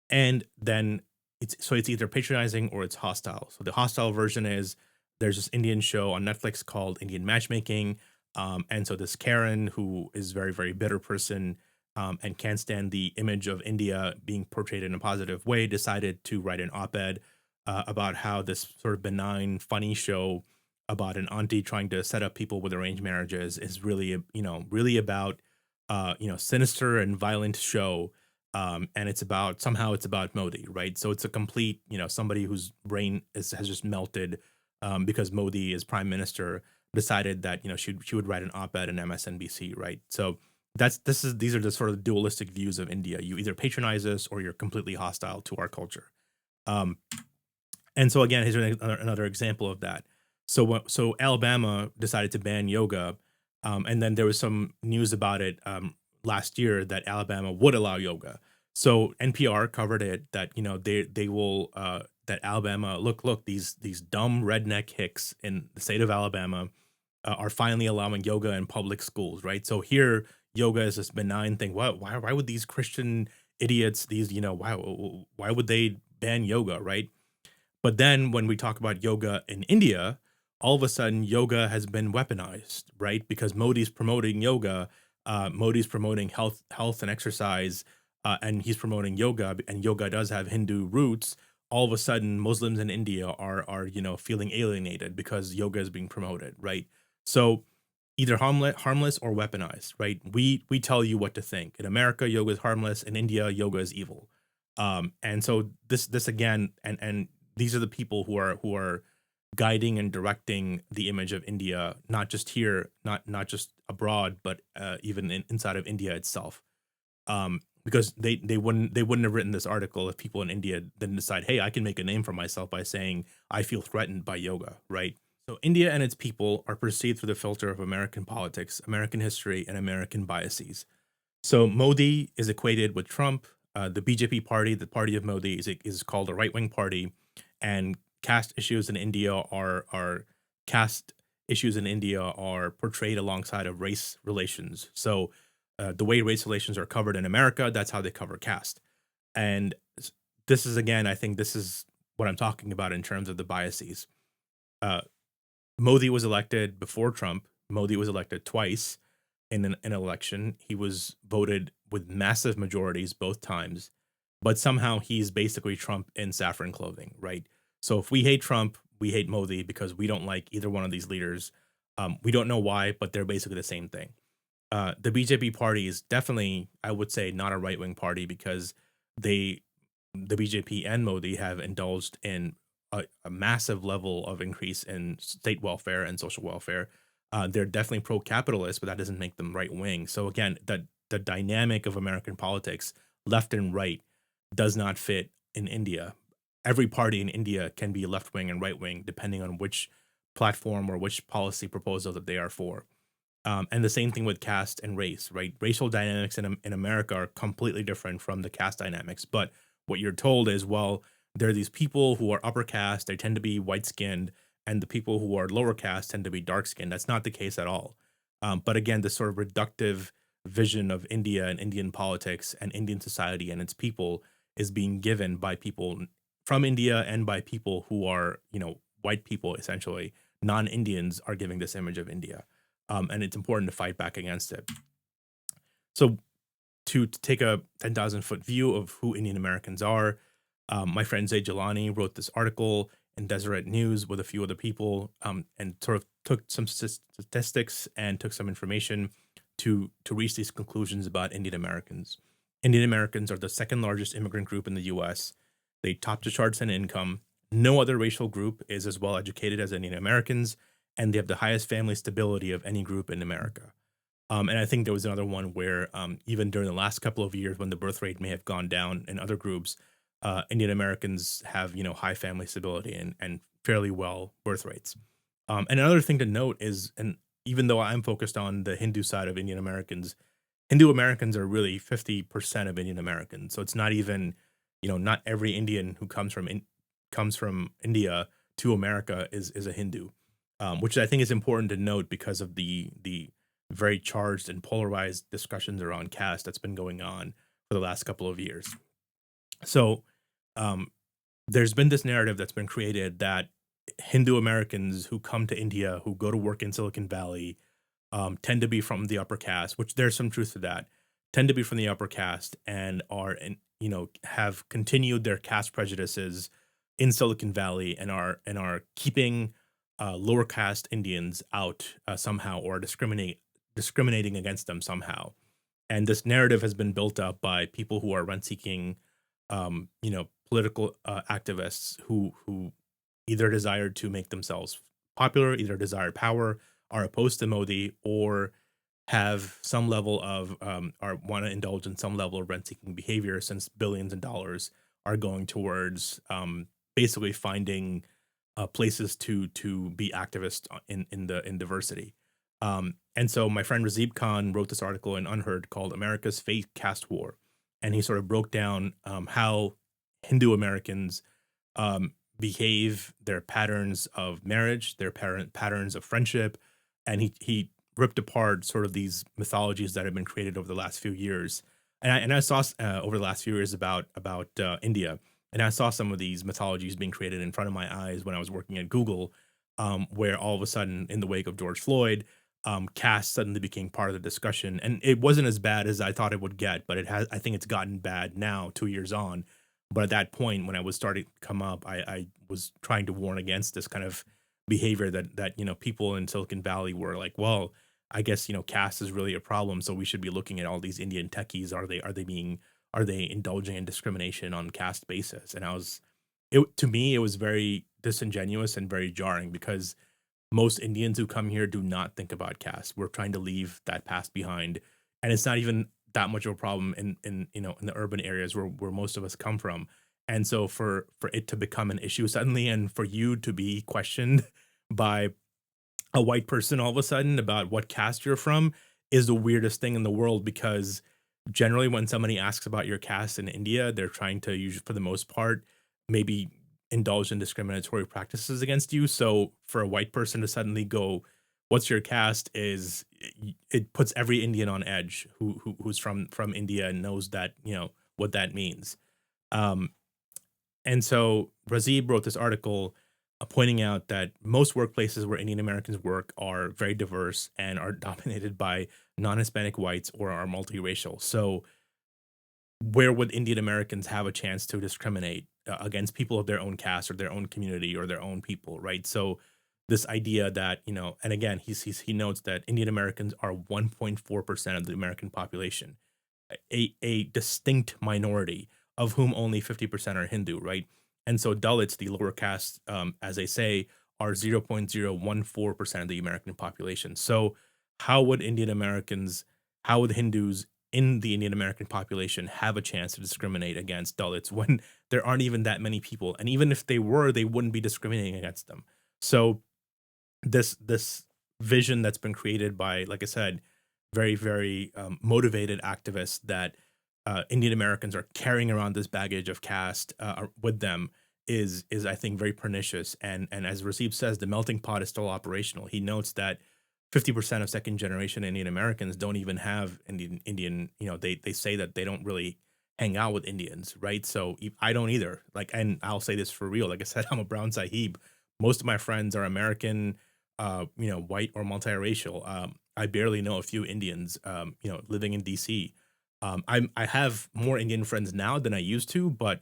and then it's either patronizing or it's hostile. So the hostile version is there's this Indian show on Netflix called Indian Matchmaking. And so this Karen, who is very, very bitter person, and can't stand the image of India being portrayed in a positive way, decided to write an op-ed about how this sort of benign, funny show about an auntie trying to set up people with arranged marriages is really, really about, sinister and violent show. And it's about Modi, right? So it's a complete, somebody whose brain has just melted, because Modi is prime minister, decided that she would write an op-ed in MSNBC, right? So these are the sort of dualistic views of India. You either patronize us or you're completely hostile to our culture. Um, and so again, here's another example of that. So Alabama decided to ban yoga, and then there was some news about it last year that Alabama would allow yoga. So NPR covered it that they will that Alabama, look, these dumb redneck hicks in the state of Alabama are finally allowing yoga in public schools, right? So here yoga is this benign thing. Why would these Christian idiots, these why would they ban yoga, right? But then when we talk about yoga in India, all of a sudden yoga has been weaponized, right? Because Modi's promoting yoga, Modi's promoting health and exercise, and he's promoting yoga, and yoga does have Hindu roots. All of a sudden, Muslims in India are feeling alienated because yoga is being promoted, right? So either harmless or weaponized, right? We tell you what to think. In America, yoga is harmless. In India, yoga is evil. And so this again, and these are the people who are guiding and directing the image of India, not just here, not just abroad, but even inside of India itself. Because they wouldn't have written this article if people in India didn't decide, hey, I can make a name for myself by saying I feel threatened by yoga, right? So India and its people are perceived through the filter of American politics, American history, and American biases. So Modi is equated with Trump. The BJP party, the party of Modi, is called a right wing party, and caste issues in India are caste issues in India are portrayed alongside of race relations. So the way race relations are covered in America, that's how they cover caste. And this is again, I think this is what I'm talking about in terms of the biases. Uh, Modi was elected before Trump. Modi was elected twice in an election. He was voted with massive majorities both times, but somehow he's basically Trump in saffron clothing, right? So if we hate Trump, we hate Modi because we don't like either one of these leaders. We don't know why, but they're basically the same thing. The BJP party is definitely, I would say, not a right wing party because they, the BJP and Modi have indulged in a massive level of increase in state welfare and social welfare. They're definitely pro capitalist, but that doesn't make them right wing. So again, the dynamic of American politics, left and right, does not fit in India. Every party in India can be left wing and right wing depending on which platform or which policy proposal that they are for. And the same thing with caste and race, right? Racial dynamics in America are completely different from the caste dynamics. But what you're told is, well, there are these people who are upper caste, they tend to be white skinned, and the people who are lower caste tend to be dark skinned. That's not the case at all. But again, this sort of reductive vision of India and Indian politics and Indian society and its people is being given by people from India and by people who are, white people essentially. Non Indians are giving this image of India. And it's important to fight back against it. So, to take a 10,000-foot view of who Indian Americans are, my friend Zay Jalani wrote this article in Deseret News with a few other people, and sort of took some statistics and took some information to reach these conclusions about Indian Americans. Indian Americans are the second largest immigrant group in the U.S. They top the charts in income. No other racial group is as well educated as Indian Americans, and they have the highest family stability of any group in America. And I think there was another one where even during the last couple of years when the birth rate may have gone down in other groups, Indian Americans have high family stability and fairly well birth rates. And another thing to note is, and even though I'm focused on the Hindu side of Indian Americans, Hindu Americans are really 50% of Indian Americans. So it's not even, not every Indian who comes from India to America is a Hindu, which I think is important to note because of the very charged and polarized discussions around caste that's been going on for the last couple of years. So um, there's been this narrative that's been created that Hindu Americans who come to India, who go to work in Silicon Valley, tend to be from the upper caste, which there's some truth to that, tend to be from the upper caste and have continued their caste prejudices in Silicon Valley and are keeping lower caste Indians out somehow or discriminating against them somehow. And this narrative has been built up by people who are rent seeking, political activists who either desire to make themselves popular, either desire power, are opposed to Modi, or have some level of or want to indulge in some level of rent-seeking behavior, since billions of dollars are going towards basically finding places to be activists in diversity. And so my friend Razib Khan wrote this article in Unheard called "America's Fake Caste War," and he sort of broke down how Hindu Americans behave, their patterns of marriage, their patterns of friendship, and he ripped apart sort of these mythologies that have been created over the last few years. And I saw over the last few years about India, and I saw some of these mythologies being created in front of my eyes when I was working at Google, where all of a sudden, in the wake of George Floyd, caste suddenly became part of the discussion, and it wasn't as bad as I thought it would get, but it has. I think it's gotten bad now, 2 years on. But at that point, when I was starting to come up, I was trying to warn against this kind of behavior that people in Silicon Valley were like, well, I guess caste is really a problem, so we should be looking at all these Indian techies. Are they indulging in discrimination on caste basis? And to me, it was very disingenuous and very jarring because most Indians who come here do not think about caste. We're trying to leave that past behind, and it's not even that much of a problem in the urban areas where most of us come from. And so for it to become an issue suddenly, and for you to be questioned by a white person all of a sudden about what caste you're from, is the weirdest thing in the world, because generally when somebody asks about your caste in India, they're trying to, usually for the most part, maybe indulge in discriminatory practices against you. So for a white person to suddenly go, "What's your caste?" it puts every Indian on edge who's from India and knows that what that means. Um, and so Razib wrote this article pointing out that most workplaces where Indian Americans work are very diverse and are dominated by non-Hispanic whites or are multiracial. So where would Indian Americans have a chance to discriminate against people of their own caste or their own community or their own people, right? So this idea that, and again, he notes that Indian Americans are 1.4% of the American population, a distinct minority of whom only 50% are Hindu, right? And so Dalits, the lower caste, as they say, are 0.014% of the American population. So how would how would Hindus in the Indian American population have a chance to discriminate against Dalits when there aren't even that many people? And even if they were, they wouldn't be discriminating against them. So this vision that's been created by, like I said, very very motivated activists, that Indian Americans are carrying around this baggage of caste with them, is I think very pernicious. And as Rasib says, the melting pot is still operational. He notes that 50% of second generation Indian Americans don't even have Indian. They say that they don't really hang out with Indians, right? So I don't either. Like, and I'll say this for real. Like I said, I'm a Brown Sahib. Most of my friends are American, white or multiracial. I barely know a few Indians, living in DC. I have more Indian friends now than I used to, but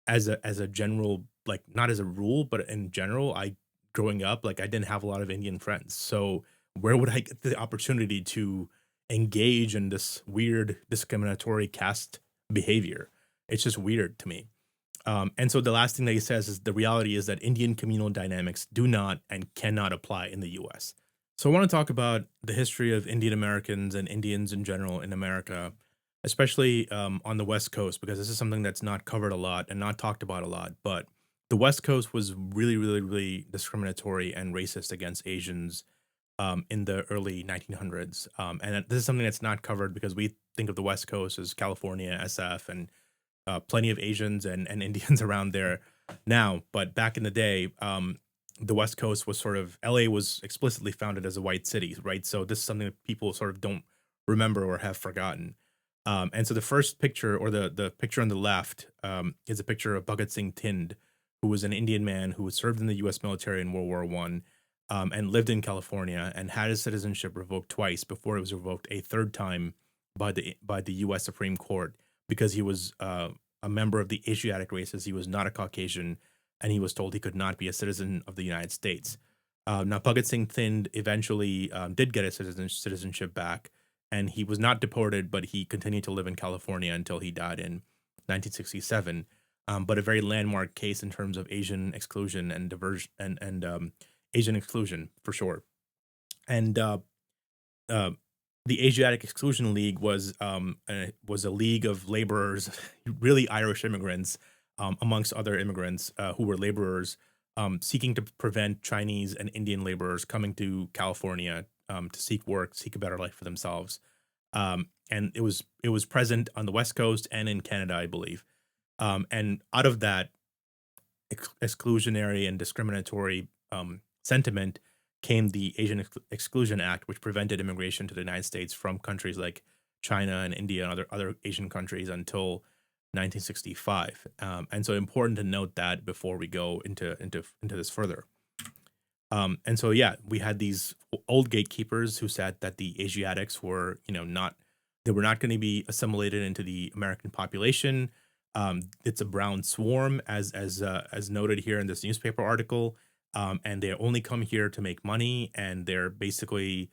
as a general, like, not as a rule, but in general, I growing up, like, I didn't have a lot of Indian friends. So where would I get the opportunity to engage in this weird discriminatory caste behavior? It's just weird to me. And so the last thing that he says is the reality is that Indian communal dynamics do not and cannot apply in the US. So I want to talk about the history of Indian Americans and Indians in general in America, especially on the West Coast, because this is something that's not covered a lot and not talked about a lot. But the West Coast was really, really, really discriminatory and racist against Asians in the early 1900s. This is something that's not covered because we think of the West Coast as California, SF, and plenty of Asians and Indians around there now. But back in the day, the West Coast was sort of LA was explicitly founded as a white city, right? So this is something that people sort of don't remember or have forgotten. And so the first picture, or the picture on the left, is a picture of Bhagat Singh Thind, who was an Indian man who served in the U.S. military in World War I, and lived in California and had his citizenship revoked twice before it was revoked a third time by the U.S. Supreme Court because he was a member of the Asiatic races. He was not a Caucasian, and he was told he could not be a citizen of the United States. Now, Bhagat Singh Thind eventually did get his citizenship back, and he was not deported, but he continued to live in California until he died in 1967. But a very landmark case in terms of Asian exclusion and diversion and Asian exclusion for sure. And uh, the Asiatic Exclusion League was a league of laborers, really Irish immigrants, amongst other immigrants who were laborers, seeking to prevent Chinese and Indian laborers coming to California to seek work, seek a better life for themselves. And it was present on the West Coast and in Canada, I believe. And out of that exclusionary and discriminatory sentiment came the Asian Exclusion Act, which prevented immigration to the United States from countries like China and India and other Asian countries until 1965. And so important to note that before we go into this further. And so yeah, we had these old gatekeepers who said that the Asiatics were, not they were not going to be assimilated into the American population. It's a brown swarm, as noted here in this newspaper article, and they only come here to make money, and they're basically,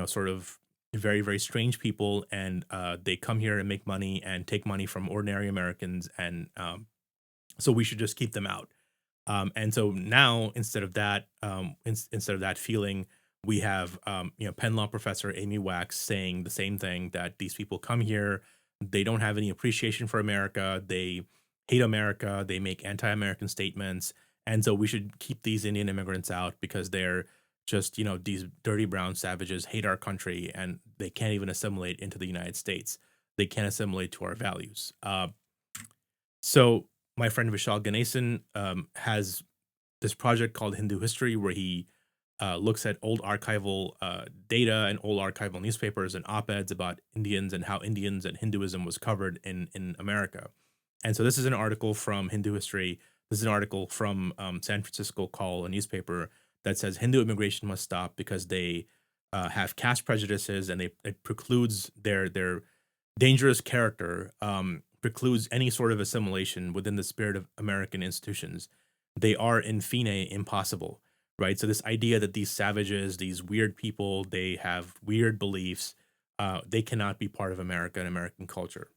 sort of very very strange people, and they come here and make money and take money from ordinary Americans, and so we should just keep them out. And so now, instead of that feeling, we have Penn Law professor Amy Wax saying the same thing, that these people come here, they don't have any appreciation for America, they hate America, they make anti-American statements, and so we should keep these Indian immigrants out because they're just these dirty brown savages, hate our country, and they can't even assimilate into the United States. They can't assimilate to our values. So my friend Vishal Ganesan has this project called Hindu History, where he looks at old archival data and old archival newspapers and op-eds about Indians and how Indians and Hinduism was covered in America. And so this is an article from Hindu History. This is an article from San Francisco Call, a newspaper, that says Hindu immigration must stop because they have caste prejudices, and it precludes their dangerous character, precludes any sort of assimilation within the spirit of American institutions. They are in fine impossible, right? So this idea that these savages, these weird people, they have weird beliefs, they cannot be part of America and American culture.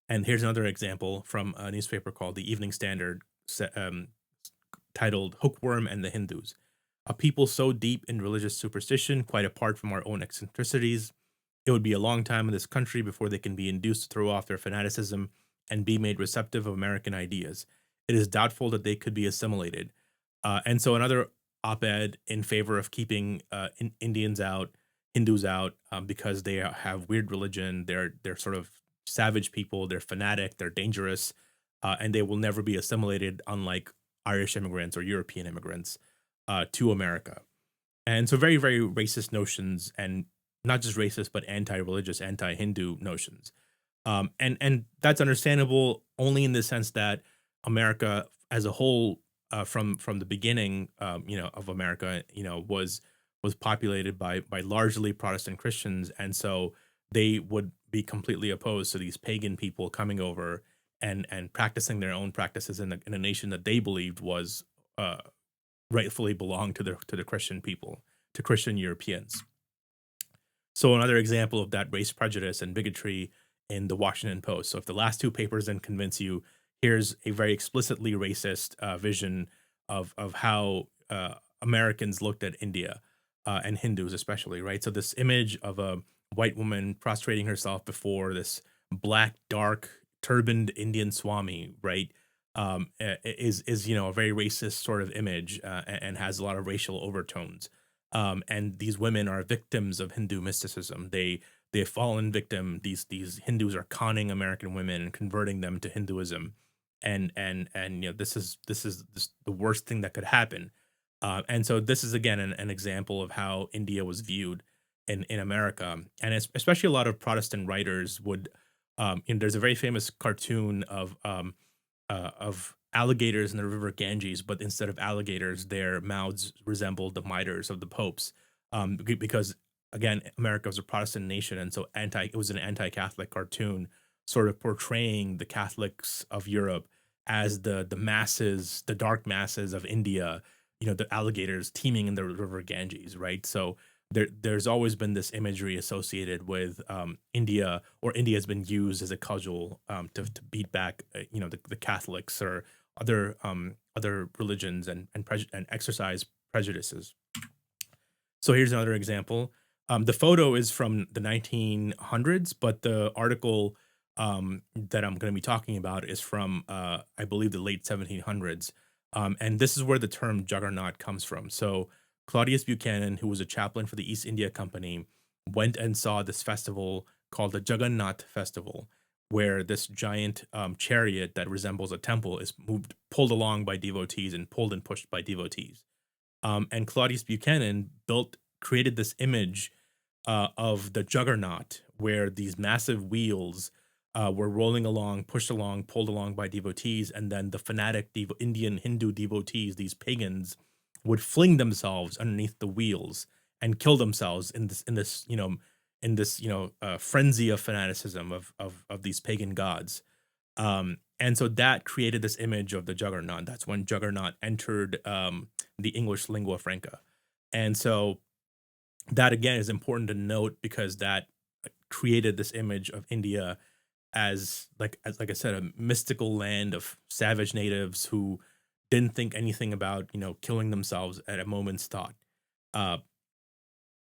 And here's another example from a newspaper called the Evening Standard, titled Hookworm and the Hindus. A people so deep in religious superstition, quite apart from our own eccentricities, it would be a long time in this country before they can be induced to throw off their fanaticism and be made receptive of American ideas. It is doubtful that they could be assimilated. And so another op-ed in favor of keeping Indians out, Hindus out, because they have weird religion. They're sort of savage people. They're fanatic. They're dangerous, and they will never be assimilated, unlike Irish immigrants or European immigrants to America. And so very very racist notions, and not just racist but anti-religious, anti-Hindu notions. And that's understandable only in the sense that America as a whole, from the beginning, of America, was populated by largely Protestant Christians, and so they would be completely opposed to these pagan people coming over and practicing their own practices in a nation that they believed was rightfully belonged to the Christian people, to Christian Europeans. So another example of that race prejudice and bigotry in the Washington Post. So if the last two papers didn't convince you, here's a very explicitly racist vision of how Americans looked at India. and Hindus especially, right? So this image of a white woman prostrating herself before this black, dark, turbaned Indian Swami, right? Is a very racist sort of image, and has a lot of racial overtones. And these women are victims of Hindu mysticism. They've fallen victim. These Hindus are conning American women and converting them to Hinduism, and this is the worst thing that could happen. And so this is again an example of how India was viewed in America, and especially a lot of Protestant writers would. There's a very famous cartoon of alligators in the river Ganges, but instead of alligators, their mouths resemble the miters of the popes. Because again, America was a Protestant nation, and so anti it was an anti-Catholic cartoon, sort of portraying the Catholics of Europe as the masses, the dark masses of India. The alligators teeming in the river Ganges, right? So there's always been this imagery associated with India, or India has been used as a cudgel to beat back, the Catholics or other religions, and exercise prejudices. So here's another example. The photo is from the 1900s, but the article that I'm going to be talking about is from, I believe, the late 1700s. And this is where the term juggernaut comes from. So Claudius Buchanan, who was a chaplain for the East India Company, went and saw this festival called the Jagannath Festival, where this giant chariot that resembles a temple is pulled along by devotees and pulled and pushed by devotees. And Claudius Buchanan created this image of the juggernaut, where these massive wheels were rolling along, pushed along, pulled along by devotees, and then the fanatic Indian Hindu devotees, these pagans, would fling themselves underneath the wheels and kill themselves in this frenzy of fanaticism of these pagan gods. And so that created this image of the juggernaut. That's when juggernaut entered the English lingua franca. And so that again is important to note, because that created this image of India as like I said, a mystical land of savage natives who didn't think anything about killing themselves at a moment's thought, uh,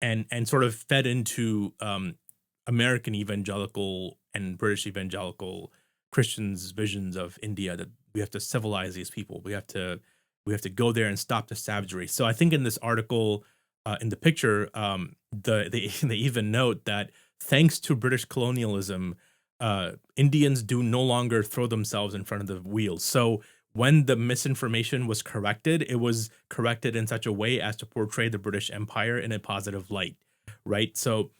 and sort of fed into American evangelical and British evangelical Christians' visions of India, that we have to civilize these people. We have to go there and stop the savagery. So I think in this article, in the picture, they even note that thanks to British colonialism, Indians do no longer throw themselves in front of the wheels. So when the misinformation was corrected, it was corrected in such a way as to portray the British Empire in a positive light, right? So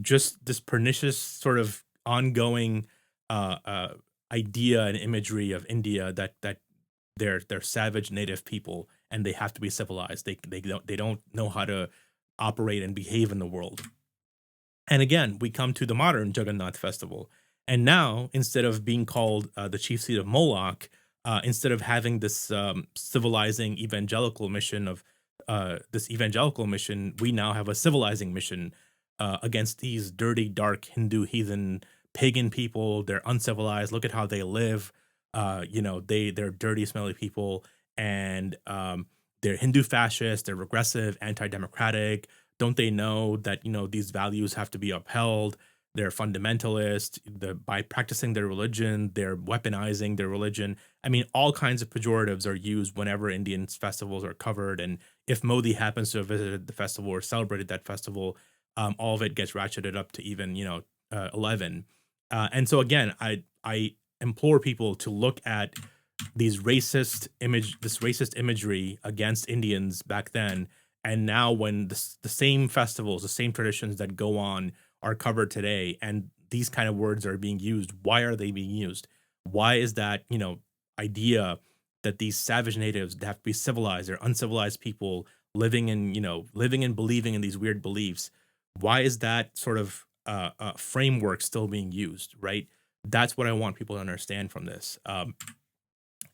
just this pernicious sort of ongoing idea and imagery of India, that they're savage native people and they have to be civilized. They don't know how to operate and behave in the world. And again, we come to the modern Jagannath Festival. And now, instead of being called the chief seat of Moloch, instead of having this civilizing evangelical mission we now have a civilizing mission against these dirty, dark Hindu heathen pagan people. They're uncivilized. Look at how they live. They're dirty, smelly people, and they're Hindu fascists. They're regressive, anti-democratic. Don't they know that these values have to be upheld? They're fundamentalist. By practicing their religion, they're weaponizing their religion. I mean, all kinds of pejoratives are used whenever Indian festivals are covered. And if Modi happens to have visited the festival or celebrated that festival, all of it gets ratcheted up to even 11. And so again, I implore people to look at this racist imagery against Indians back then, and now when the same festivals, the same traditions that go on are covered today, and these kind of words are being used. Why are they being used? Why is that idea that these savage natives have to be civilized, they're uncivilized people living and believing in these weird beliefs? Why is that sort of framework still being used? Right. That's what I want people to understand from this.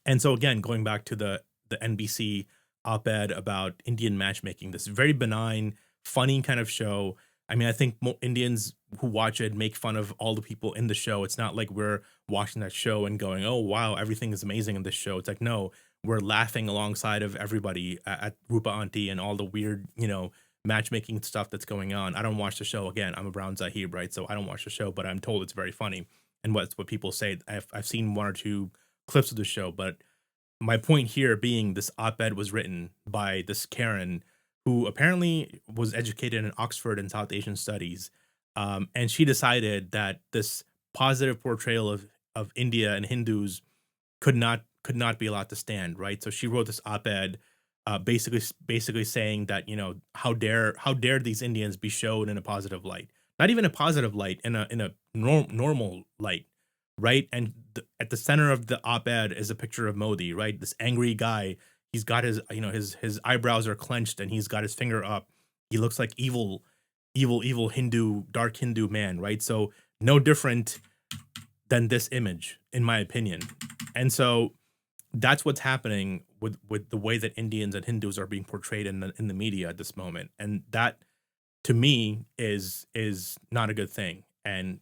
And so again, going back to the NBC op-ed about Indian matchmaking, this very benign, funny kind of show. I mean, I think Indians who watch it make fun of all the people in the show. It's not like we're watching that show and going, "Oh wow, everything is amazing in this show." It's like, no, we're laughing alongside of everybody at Rupa Auntie and all the weird, matchmaking stuff that's going on. I don't watch the show. Again, I'm a Brown Sahib, right? So I don't watch the show, but I'm told it's very funny. And what people say, I've seen one or two clips of the show, but my point here being this op-ed was written by this Karen who apparently was educated in Oxford in South Asian studies. And she decided that this positive portrayal of India and Hindus could not be allowed to stand, right? So she wrote this op-ed, basically saying that how dare these Indians be shown in a positive light, not even a positive light, in a normal light, right? And at the center of the op-ed is a picture of Modi, right? This angry guy. He's got his eyebrows are clenched and he's got his finger up. He looks like evil Hindu, dark Hindu man, right? So no different than this image, in my opinion. And so that's what's happening with the way that Indians and Hindus are being portrayed in the media at this moment. And that to me is not a good thing and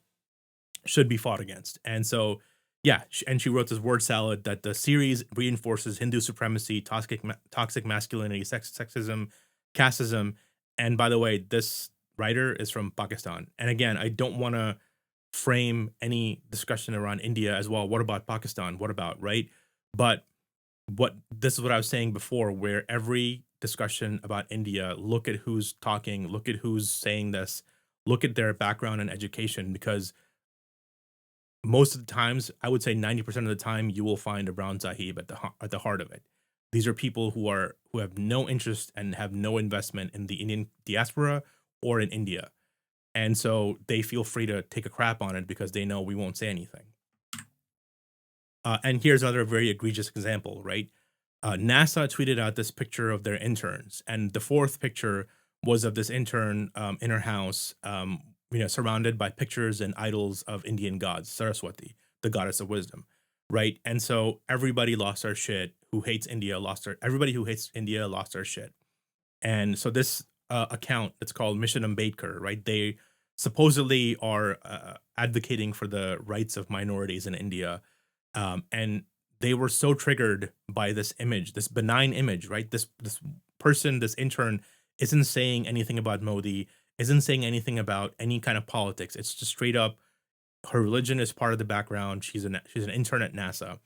should be fought against. And so yeah, and she wrote this word salad that the series reinforces Hindu supremacy, toxic masculinity, sexism, casteism. And by the way, this writer is from Pakistan. And again, I don't want to frame any discussion around India as well. What about Pakistan? What about, right? But this is what I was saying before, where every discussion about India, look at who's talking, look at who's saying this, look at their background and education, because most of the times, I would say 90% of the time, you will find a Brown Sahib at the heart of it. These are people who have no interest and have no investment in the Indian diaspora or in India. And so they feel free to take a crap on it because they know we won't say anything. And here's another very egregious example, right? NASA tweeted out this picture of their interns, and the fourth picture was of this intern in her house, surrounded by pictures and idols of Indian gods, Saraswati, the goddess of wisdom, right? And so everybody lost their shit. Everybody who hates India lost their shit. And so this account, it's called Mission Ambedkar, right? They supposedly are advocating for the rights of minorities in India, and they were so triggered by this image, this benign image, right? This person, this intern, isn't saying anything about Modi, isn't saying anything about any kind of politics. It's just straight up her religion is part of the background. She's an intern at NASA,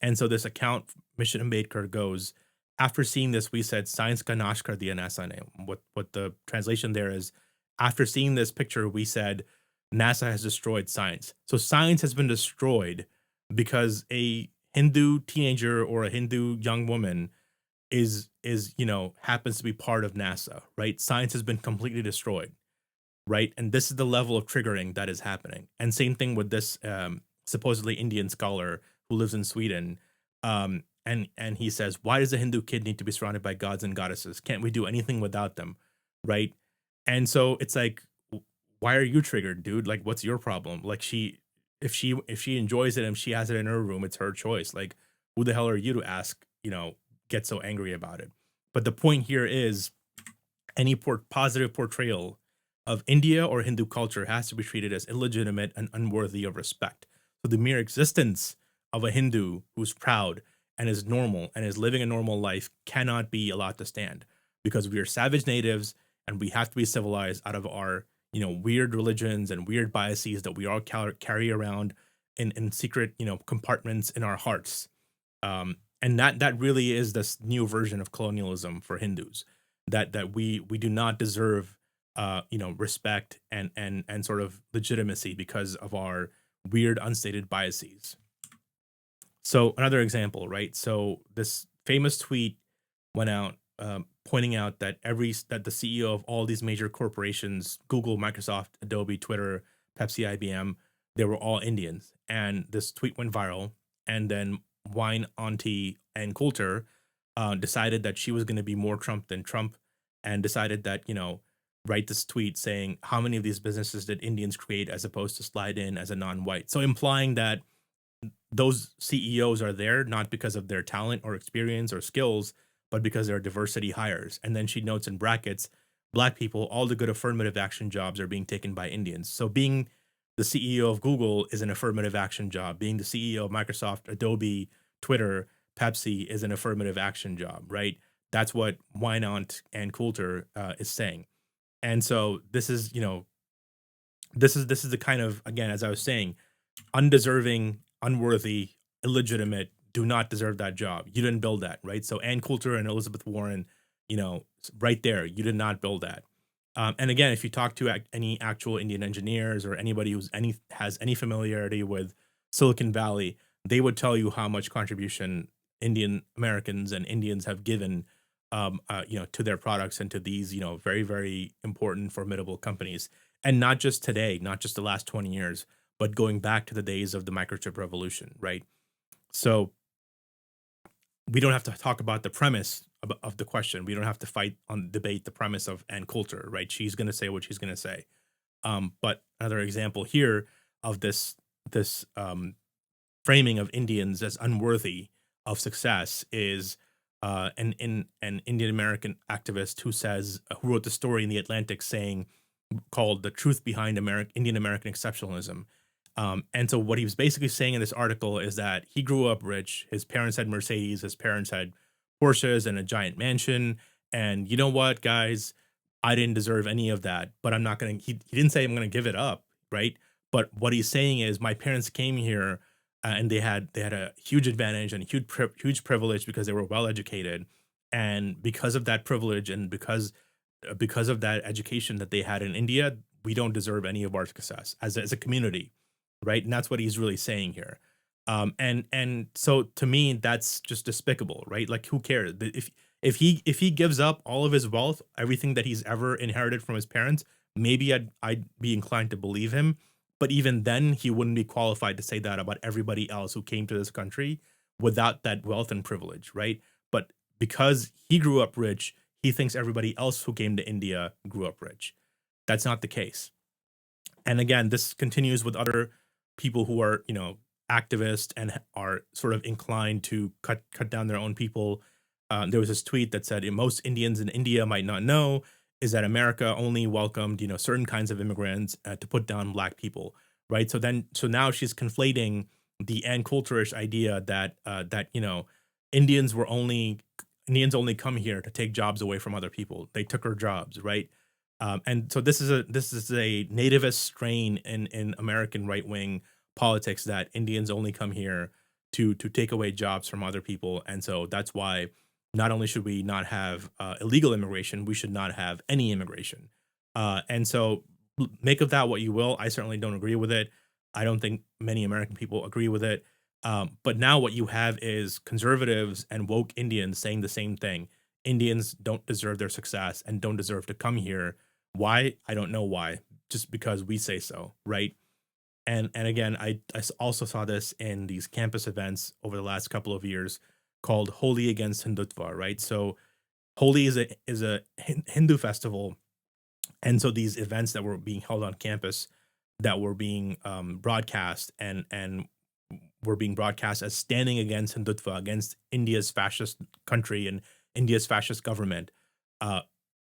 and so this account, Mission Ambedkar, goes, after seeing this, we said science ka nash kar diya NASA ne. What the translation there is, after seeing this picture, we said NASA has destroyed science. So science has been destroyed because a Hindu teenager or a Hindu young woman happens to be part of NASA, right? Science has been completely destroyed, right? And this is the level of triggering that is happening. And same thing with this supposedly Indian scholar who lives in Sweden. And he says, why does a Hindu kid need to be surrounded by gods and goddesses? Can't we do anything without them, right? And so it's like, why are you triggered, dude? Like, what's your problem? Like, if she enjoys it and she has it in her room, it's her choice. Like, who the hell are you to ask? Get so angry about it. But the point here is, any positive portrayal of India or Hindu culture has to be treated as illegitimate and unworthy of respect. So the mere existence of a Hindu who's proud and is normal and is living a normal life cannot be allowed to stand, because we are savage natives and we have to be civilized out of our weird religions and weird biases that we all carry around in secret compartments in our hearts. And that really is this new version of colonialism for Hindus, that we do not deserve respect and sort of legitimacy because of our weird unstated biases. So another example, right? So this famous tweet went out pointing out that the CEO of all these major corporations, Google, Microsoft, Adobe, Twitter, Pepsi, IBM, they were all Indians. And this tweet went viral. And then Wine Auntie and Coulter decided that she was going to be more Trump than Trump, and decided that, write this tweet saying, how many of these businesses did Indians create as opposed to slide in as a non-white? So implying that those CEOs are there not because of their talent or experience or skills, but because they're diversity hires. And then she notes in brackets, Black people, all the good affirmative action jobs are being taken by Indians. So being the CEO of Google is an affirmative action job. Being the CEO of Microsoft, Adobe, Twitter, Pepsi is an affirmative action job, right? That's what Wynant and Coulter is saying. And so this is, this is the kind of, again, as I was saying, undeserving, unworthy, illegitimate, do not deserve that job. You didn't build that, right? So Ann Coulter and Elizabeth Warren, right there, you did not build that. And again, if you talk to any actual Indian engineers or anybody who's has any familiarity with Silicon Valley, they would tell you how much contribution Indian Americans and Indians have given, to their products and to these, very, very important, formidable companies. And not just today, not just the last 20 years, but going back to the days of the microchip revolution, right? So we don't have to talk about the premise of the question. We don't have to debate the premise of Ann Coulter, right? She's going to say what she's going to say. But another example here of this framing of Indians as unworthy of success is an Indian American activist who wrote the story in the Atlantic saying, called "The Truth Behind Indian American Exceptionalism." And so what he was basically saying in this article is that he grew up rich. His parents had Mercedes. His parents had Porsches and a giant mansion. And you know what, guys? I didn't deserve any of that, but I'm not going to, he didn't say I'm going to give it up, right? But what he's saying is my parents came here and they had a huge advantage and huge privilege because they were well educated. And because of that privilege and because of that education that they had in India, we don't deserve any of our success as a community, right? And that's what he's really saying here. And so to me, that's just despicable, right? Like, who cares? If he gives up all of his wealth, everything that he's ever inherited from his parents, maybe I'd be inclined to believe him. But even then, he wouldn't be qualified to say that about everybody else who came to this country without that wealth and privilege, right? But because he grew up rich, he thinks everybody else who came to India grew up rich. That's not the case. And again, this continues with other people who are, activists and are sort of inclined to cut down their own people. There was this tweet that said, most Indians in India might not know is that America only welcomed, certain kinds of immigrants to put down black people, right? So now she's conflating the Ann Coulterish idea that Indians only come here to take jobs away from other people. They took her jobs, right? And so this is a nativist strain in American right wing politics that Indians only come here to take away jobs from other people, and so that's why not only should we not have illegal immigration, we should not have any immigration. And so make of that what you will. I certainly don't agree with it. I don't think many American people agree with it. But now what you have is conservatives and woke Indians saying the same thing. Indians don't deserve their success and don't deserve to come here. Why? I don't know why. Just because we say so, right? And again, I also saw this in these campus events over the last couple of years called Holi against Hindutva, right? So Holi is a Hindu festival, and so these events that were being held on campus that were being broadcast and were being broadcast as standing against Hindutva, against India's fascist country and India's fascist government, uh,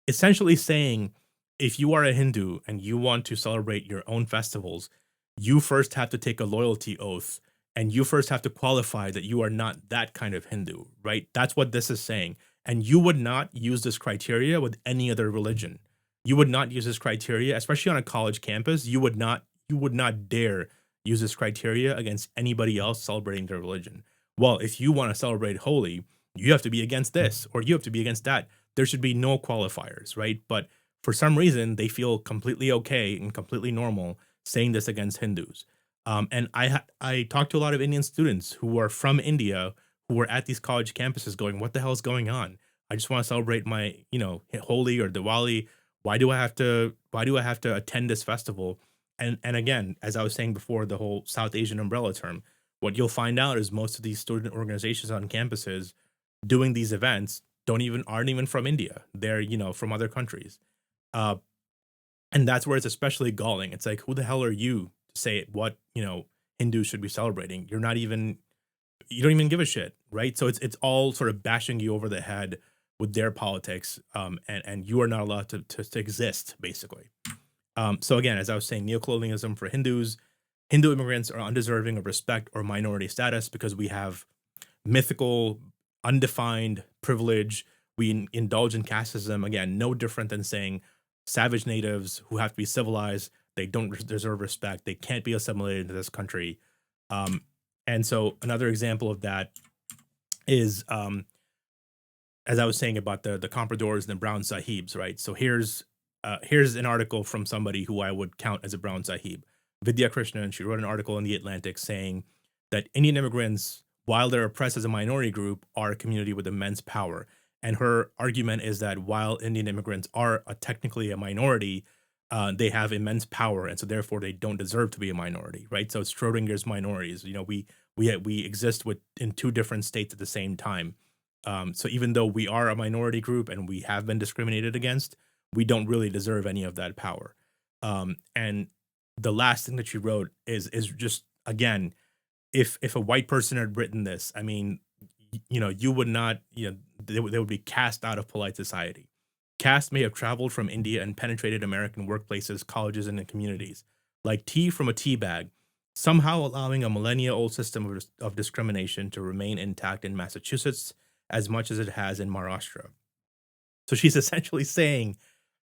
essentially saying if you are a Hindu and you want to celebrate your own festivals, you first have to take a loyalty oath and you first have to qualify that you are not that kind of Hindu, right? That's what this is saying. And you would not use this criteria with any other religion. You would not use this criteria, especially on a college campus. You would not dare use this criteria against anybody else celebrating their religion. Well, if you want to celebrate Holi, you have to be against this or you have to be against that. There should be no qualifiers, right? But for some reason, they feel completely okay and completely normal saying this against Hindus. And I talked to a lot of Indian students who are from India who were at these college campuses going, "What the hell is going on? I just want to celebrate my Holi or Diwali. Why do I have to attend this festival?" And again, as I was saying before, the whole South Asian umbrella term, what you'll find out is most of these student organizations on campuses doing these events aren't even from India. They're from other countries. Uh, and that's where it's especially galling. It's like, who the hell are you to say what Hindus should be celebrating? You don't even give a shit, right? So it's all sort of bashing you over the head with their politics, and you are not allowed to exist, basically. So again, as I was saying, neocolonialism for Hindus, Hindu immigrants are undeserving of respect or minority status because we have mythical, undefined privilege. We indulge in casteism. Again, no different than saying savage natives who have to be civilized. They don't deserve respect. They can't be assimilated into this country. Um, and so another example of that is, as I was saying about the compradors and the Brown Sahibs, right? So here's an article from somebody who I would count as a Brown Sahib, Vidya Krishnan. She wrote an article in the Atlantic saying that Indian immigrants, while they're oppressed as a minority group, are a community with immense power. And her argument is that while Indian immigrants are technically a minority, they have immense power, and so therefore they don't deserve to be a minority, right? So it's Schrodinger's minorities. You know, we exist with in two different states at the same time. So even though we are a minority group and we have been discriminated against, we don't really deserve any of that power. And the last thing that she wrote is just again, if a white person had written this, I mean, you know, you would not, you know, they would be cast out of polite society. Caste may have traveled from India and penetrated American workplaces, colleges, and communities, like tea from a tea bag, somehow allowing a millennia-old system of discrimination to remain intact in Massachusetts as much as it has in Maharashtra. So she's essentially saying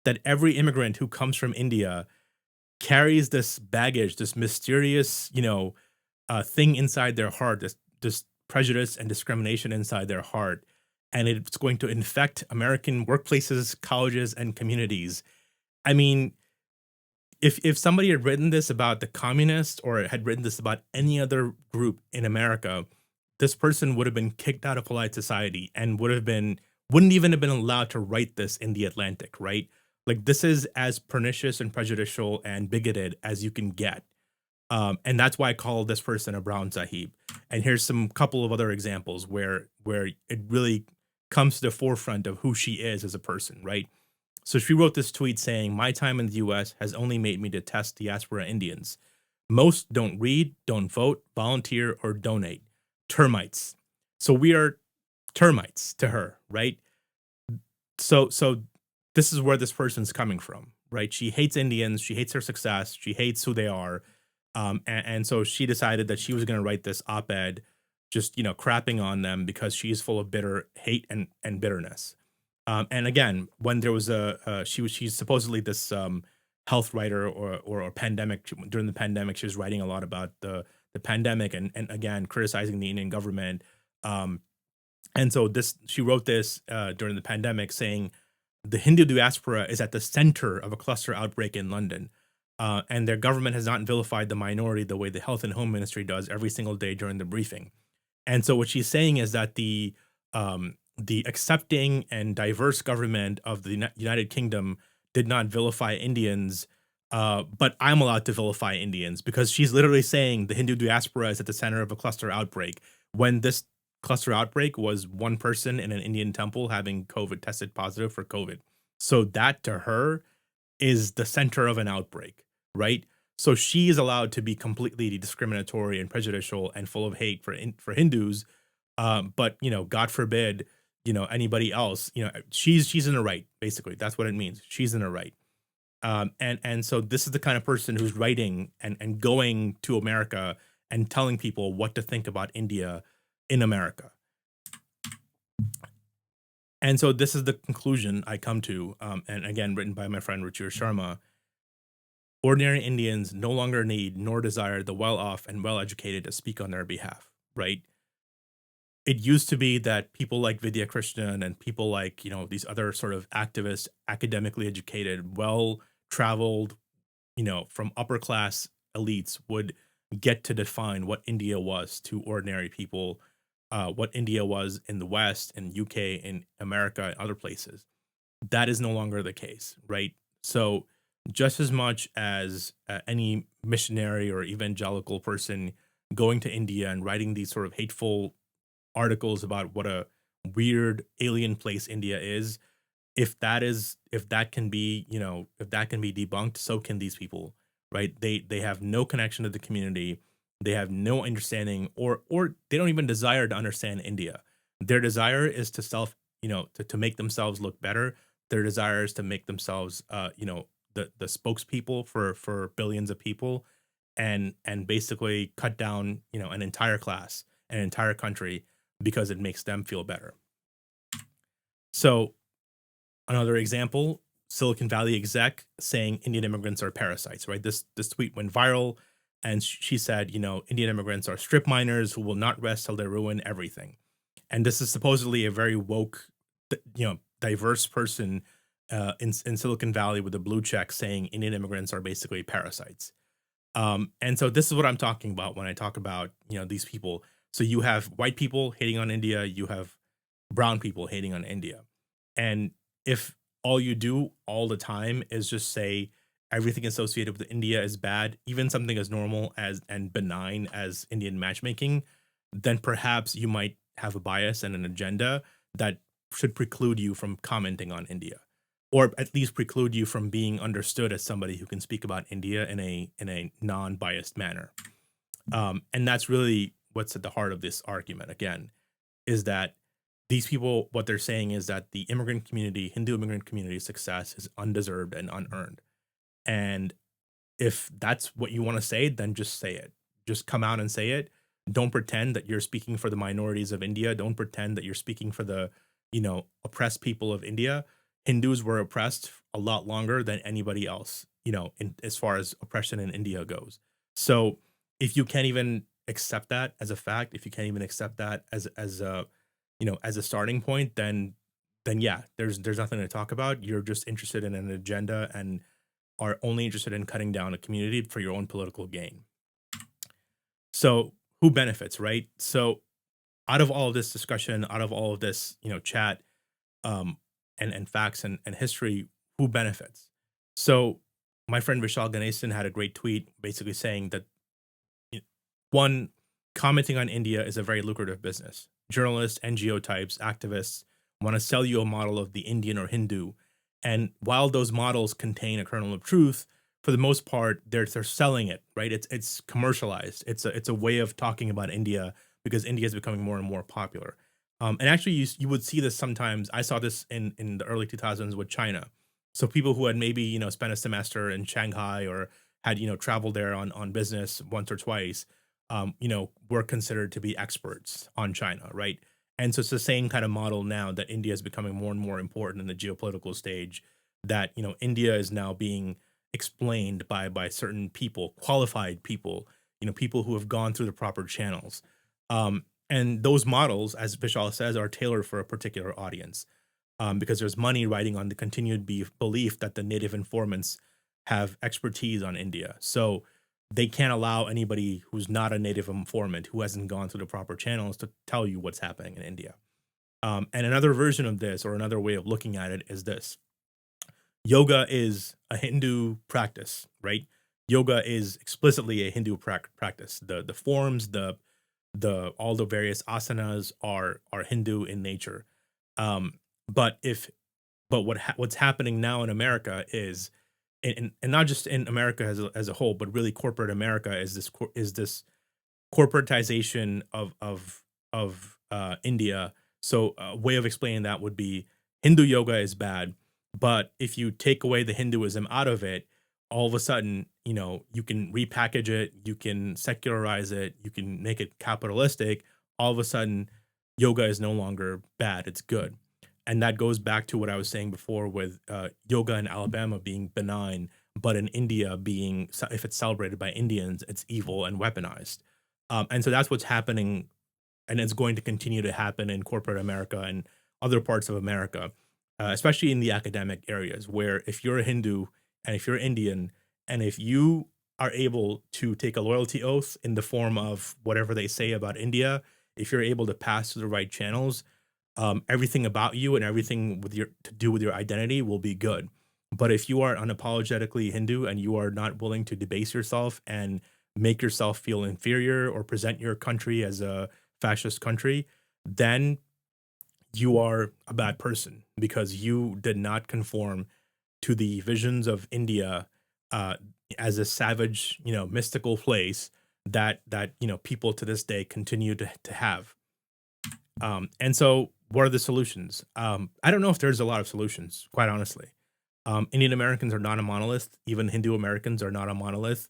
that every immigrant who comes from India carries this baggage, this mysterious, thing inside their heart, this prejudice and discrimination inside their heart, and it's going to infect American workplaces, colleges, and communities. I mean, if somebody had written this about the communists or had written this about any other group in America, this person would have been kicked out of polite society and wouldn't even have been allowed to write this in the Atlantic, right? Like this is as pernicious and prejudicial and bigoted as you can get. And that's why I call this person a Brown Sahib. And here's some couple of other examples where it really comes to the forefront of who she is as a person, right? So she wrote this tweet saying, "My time in the US has only made me detest diaspora Indians. Most don't read, don't vote, volunteer, or donate. Termites." So we are termites to her, right? So this is where this person's coming from, right? She hates Indians, she hates their success, she hates who they are. And so she decided that she was going to write this op-ed just, crapping on them because she's full of bitter hate and bitterness. And again, when there was she's supposedly this health writer or pandemic. During the pandemic, she was writing a lot about the pandemic and again criticizing the Indian government. Um, and so she wrote this during the pandemic, saying the Hindu diaspora is at the center of a cluster outbreak in London, and their government has not vilified the minority the way the Health and Home Ministry does every single day during the briefing. And so what she's saying is that the accepting and diverse government of the United Kingdom did not vilify Indians, but I'm allowed to vilify Indians, because she's literally saying the Hindu diaspora is at the center of a cluster outbreak, when this cluster outbreak was one person in an Indian temple having COVID, tested positive for COVID. So that to her is the center of an outbreak, right? So she is allowed to be completely discriminatory and prejudicial and full of hate for Hindus, but God forbid, anybody else, she's in the right. Basically, that's what it means. She's in the right. And so this is the kind of person who's writing and going to America and telling people what to think about India in America. And so this is the conclusion I come to, and again, written by my friend Ruchir Sharma. Ordinary Indians no longer need nor desire the well-off and well-educated to speak on their behalf, right? It used to be that people like Vidya Krishnan and people like, these other sort of activists, academically educated, well-traveled, from upper class elites would get to define what India was to ordinary people, what India was in the West and UK and America and other places. That is no longer the case, right? So just as much as any missionary or evangelical person going to India and writing these sort of hateful articles about what a weird alien place India is, if that can be debunked, so can these people, right? They have no connection to the community. They have no understanding, or they don't even desire to understand India. Their desire is to to make themselves look better. Their desire is to make themselves the spokespeople for billions of people, and basically cut down an entire class, an entire country, because it makes them feel better. So another example, Silicon Valley exec saying Indian immigrants are parasites, right? This tweet went viral, and she said, Indian immigrants are strip miners who will not rest till they ruin everything. And this is supposedly a very woke, diverse person in Silicon Valley with a blue check saying Indian immigrants are basically parasites. And so this is what I'm talking about when I talk about these people. So you have white people hating on India, you have brown people hating on India, and if all you do all the time is just say everything associated with India is bad, even something as normal as and benign as Indian matchmaking, then perhaps you might have a bias and an agenda that should preclude you from commenting on India, or at least preclude you from being understood as somebody who can speak about India in a non-biased manner. And that's really what's at the heart of this argument. Again, is that these people, what they're saying is that the immigrant community, Hindu immigrant community's success is undeserved and unearned. And if that's what you want to say, then just say it. Just come out and say it. Don't pretend that you're speaking for the minorities of India. Don't pretend that you're speaking for the, oppressed people of India. Hindus were oppressed a lot longer than anybody else, in as far as oppression in India goes. So if you can't even accept that as a fact, if you can't even accept that as a as a starting point, then yeah, there's nothing to talk about. You're just interested in an agenda and are only interested in cutting down a community for your own political gain. So who benefits, right? So out of all of this discussion, out of all of this, chat, um, and facts and history, who benefits? So my friend Vishal Ganesan had a great tweet basically saying that one, commenting on India is a very lucrative business. Journalists, NGO types, activists want to sell you a model of the Indian or Hindu. And while those models contain a kernel of truth, for the most part, they're selling it, right? It's commercialized. It's a way of talking about India because India is becoming more and more popular. And actually, you would see this sometimes. I saw this in the early 2000s with China. So people who had maybe spent a semester in Shanghai or had traveled there on business once or twice, were considered to be experts on China, right? And so it's the same kind of model now that India is becoming more and more important in the geopolitical stage. That India is now being explained by certain people, qualified people, people who have gone through the proper channels. And those models, as Vishal says, are tailored for a particular audience, because there's money riding on the continued belief that the native informants have expertise on India. So they can't allow anybody who's not a native informant, who hasn't gone through the proper channels, to tell you what's happening in India. And another version of this, or another way of looking at it, is this: yoga is a Hindu practice, right? Yoga is explicitly a Hindu practice. The forms, the all the various asanas are Hindu in nature. Um, but if but what's happening now in America is, and not just in America as a whole, but really corporate America, is this corporatization of India. So a way of explaining that would be Hindu yoga is bad, but if you take away the Hinduism out of it, all of a sudden, you can repackage it, you can secularize it, you can make it capitalistic. All of a sudden, yoga is no longer bad; it's good. And that goes back to what I was saying before with yoga in Alabama being benign, but in India being, if it's celebrated by Indians, it's evil and weaponized. And so that's what's happening, and it's going to continue to happen in corporate America and other parts of America, especially in the academic areas, where if you're a Hindu and if you're Indian, and if you are able to take a loyalty oath in the form of whatever they say about India, if you're able to pass through the right channels, everything about you and everything with your to do with your identity will be good. But if you are unapologetically Hindu and you are not willing to debase yourself and make yourself feel inferior or present your country as a fascist country, then you are a bad person because you did not conform to the visions of India, uh, as a savage, mystical place that people to this day continue to have. And so, what are the solutions? I don't know if there's a lot of solutions, quite honestly. Indian Americans are not a monolith. Even Hindu Americans are not a monolith.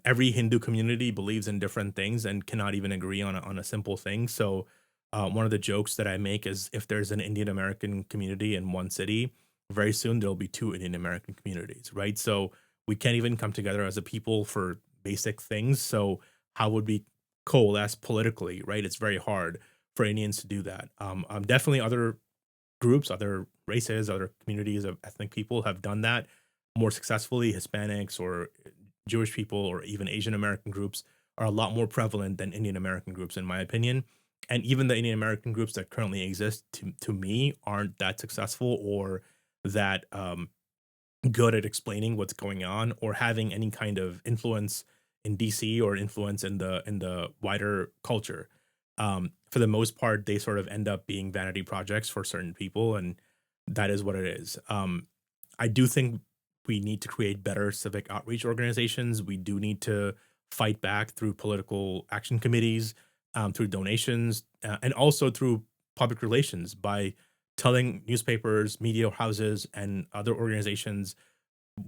Every Hindu community believes in different things and cannot even agree on a simple thing. So, one of the jokes that I make is if there's an Indian American community in one city, very soon there'll be two Indian American communities, right? So we can't even come together as a people for basic things. So how would we coalesce politically, right? It's very hard for Indians to do that. Definitely other groups, other races, other communities of ethnic people have done that more successfully. Hispanics or Jewish people or even Asian American groups are a lot more prevalent than Indian American groups, in my opinion. And even the Indian American groups that currently exist, to me, aren't that successful or that good at explaining what's going on or having any kind of influence in DC or influence in the wider culture. For the most part, they sort of end up being vanity projects for certain people, and that is what it is. I do think we need to create better civic outreach organizations. We do need to fight back through political action committees, through donations, and also through public relations by telling newspapers, media houses, and other organizations,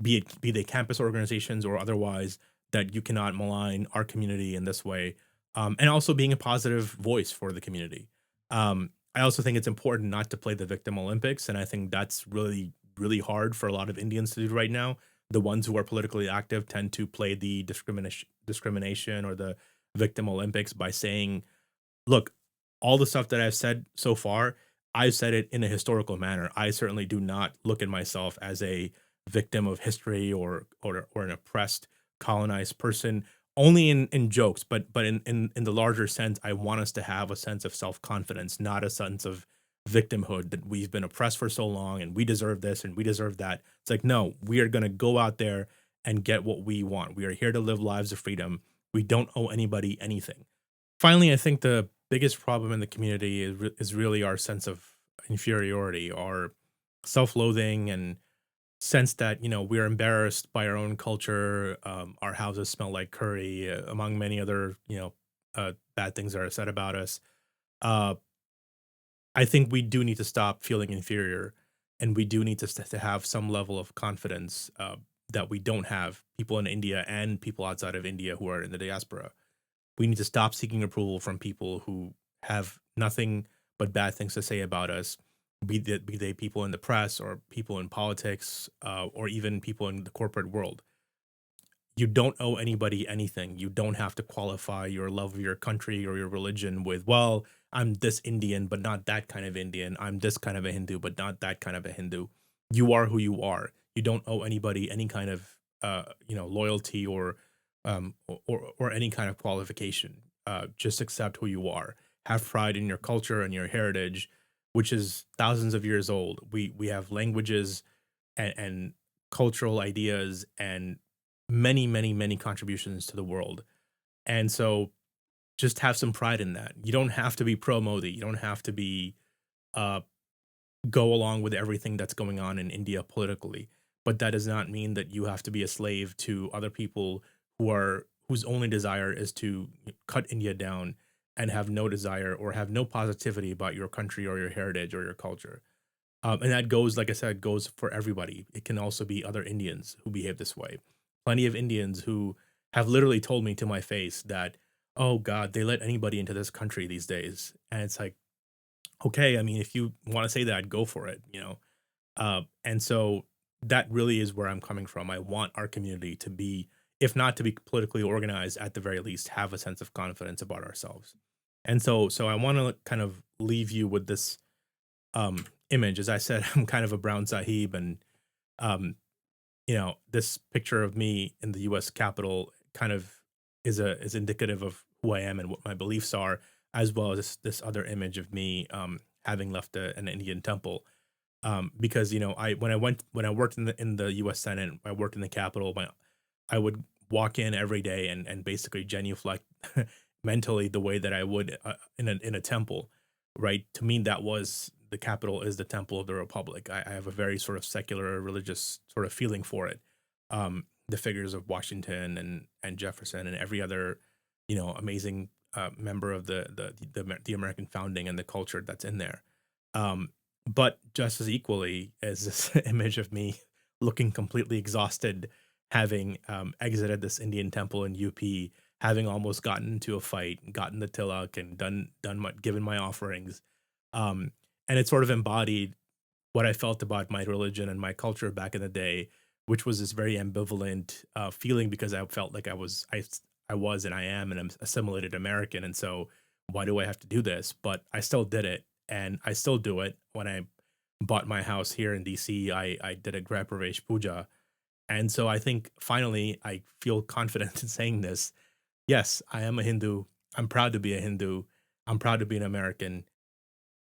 be they campus organizations or otherwise, that you cannot malign our community in this way, and also being a positive voice for the community. I also think it's important not to play the victim Olympics, and I think that's really hard for a lot of Indians to do right now. The ones who are politically active tend to play the discrimination or the victim Olympics by saying, "Look, all the stuff that I've said so far, I've said it in a historical manner. I certainly do not look at myself as a victim of history or an oppressed, colonized person. Only in jokes, but in the larger sense, I want us to have a sense of self confidence, not a sense of victimhood that we've been oppressed for so long and we deserve this and we deserve that. It's like, no, we are going to go out there and get what we want. We are here to live lives of freedom. We don't owe anybody anything. Finally, I think the biggest problem in the community is really our sense of inferiority, our self-loathing, and sense that we're embarrassed by our own culture. Our houses smell like curry, among many other bad things that are said about us. Uh, I think we do need to stop feeling inferior, and we do need to have some level of confidence that we don't have. People in India and people outside of India who are in the diaspora, we need to stop seeking approval from people who have nothing but bad things to say about us, be they people in the press or people in politics, or even people in the corporate world. You don't owe anybody anything. You don't have to qualify your love of your country or your religion with, well, I'm this Indian, but not that kind of Indian. I'm this kind of a Hindu, but not that kind of a Hindu. You are who you are. You don't owe anybody any kind of, loyalty or any kind of qualification. Just accept who you are. Have pride in your culture and your heritage, which is thousands of years old. We have languages and cultural ideas and many contributions to the world. And so just have some pride in that. You don't have to be pro Modi. You don't have to be uh go along with everything that's going on in India politically. But that does not mean that you have to be a slave to other people whose only desire is to cut India down and have no desire or have no positivity about your country or your heritage or your culture. And that goes, like I said, goes for everybody. It can also be other Indians who behave this way. Plenty of Indians who have literally told me to my face that, oh God, they let anybody into this country these days. And it's like, okay, I mean, if you want to say that, go for it. And so that really is where I'm coming from. I want our community to be, if not to be politically organized, at the very least, have a sense of confidence about ourselves. And so I want to kind of leave you with this image. As I said, I'm kind of a Brown Sahib, and um, this picture of me in the U.S. Capitol kind of is indicative of who I am and what my beliefs are, as well as this other image of me having left an Indian temple. Because I when I worked in the U.S. Senate, I worked in the Capitol. I would walk in every day and basically genuflect mentally the way that I would in a temple, right? To me, that was the Capitol is the temple of the Republic. I have a very sort of secular religious sort of feeling for it. The figures of Washington and Jefferson and every other, amazing member of the American founding and the culture that's in there. Um, but just as equally as this image of me looking completely exhausted, having exited this Indian temple in UP, having almost gotten into a fight, gotten the tilak, and given my offerings, and it sort of embodied what I felt about my religion and my culture back in the day, which was this very ambivalent feeling because I felt like I was and I am an assimilated American, and so why do I have to do this? But I still did it, and I still do it. When I bought my house here in DC, I did a Grah Pravesh Puja, and so I think finally I feel confident in saying this. Yes, I am a Hindu. I'm proud to be a Hindu. I'm proud to be an American.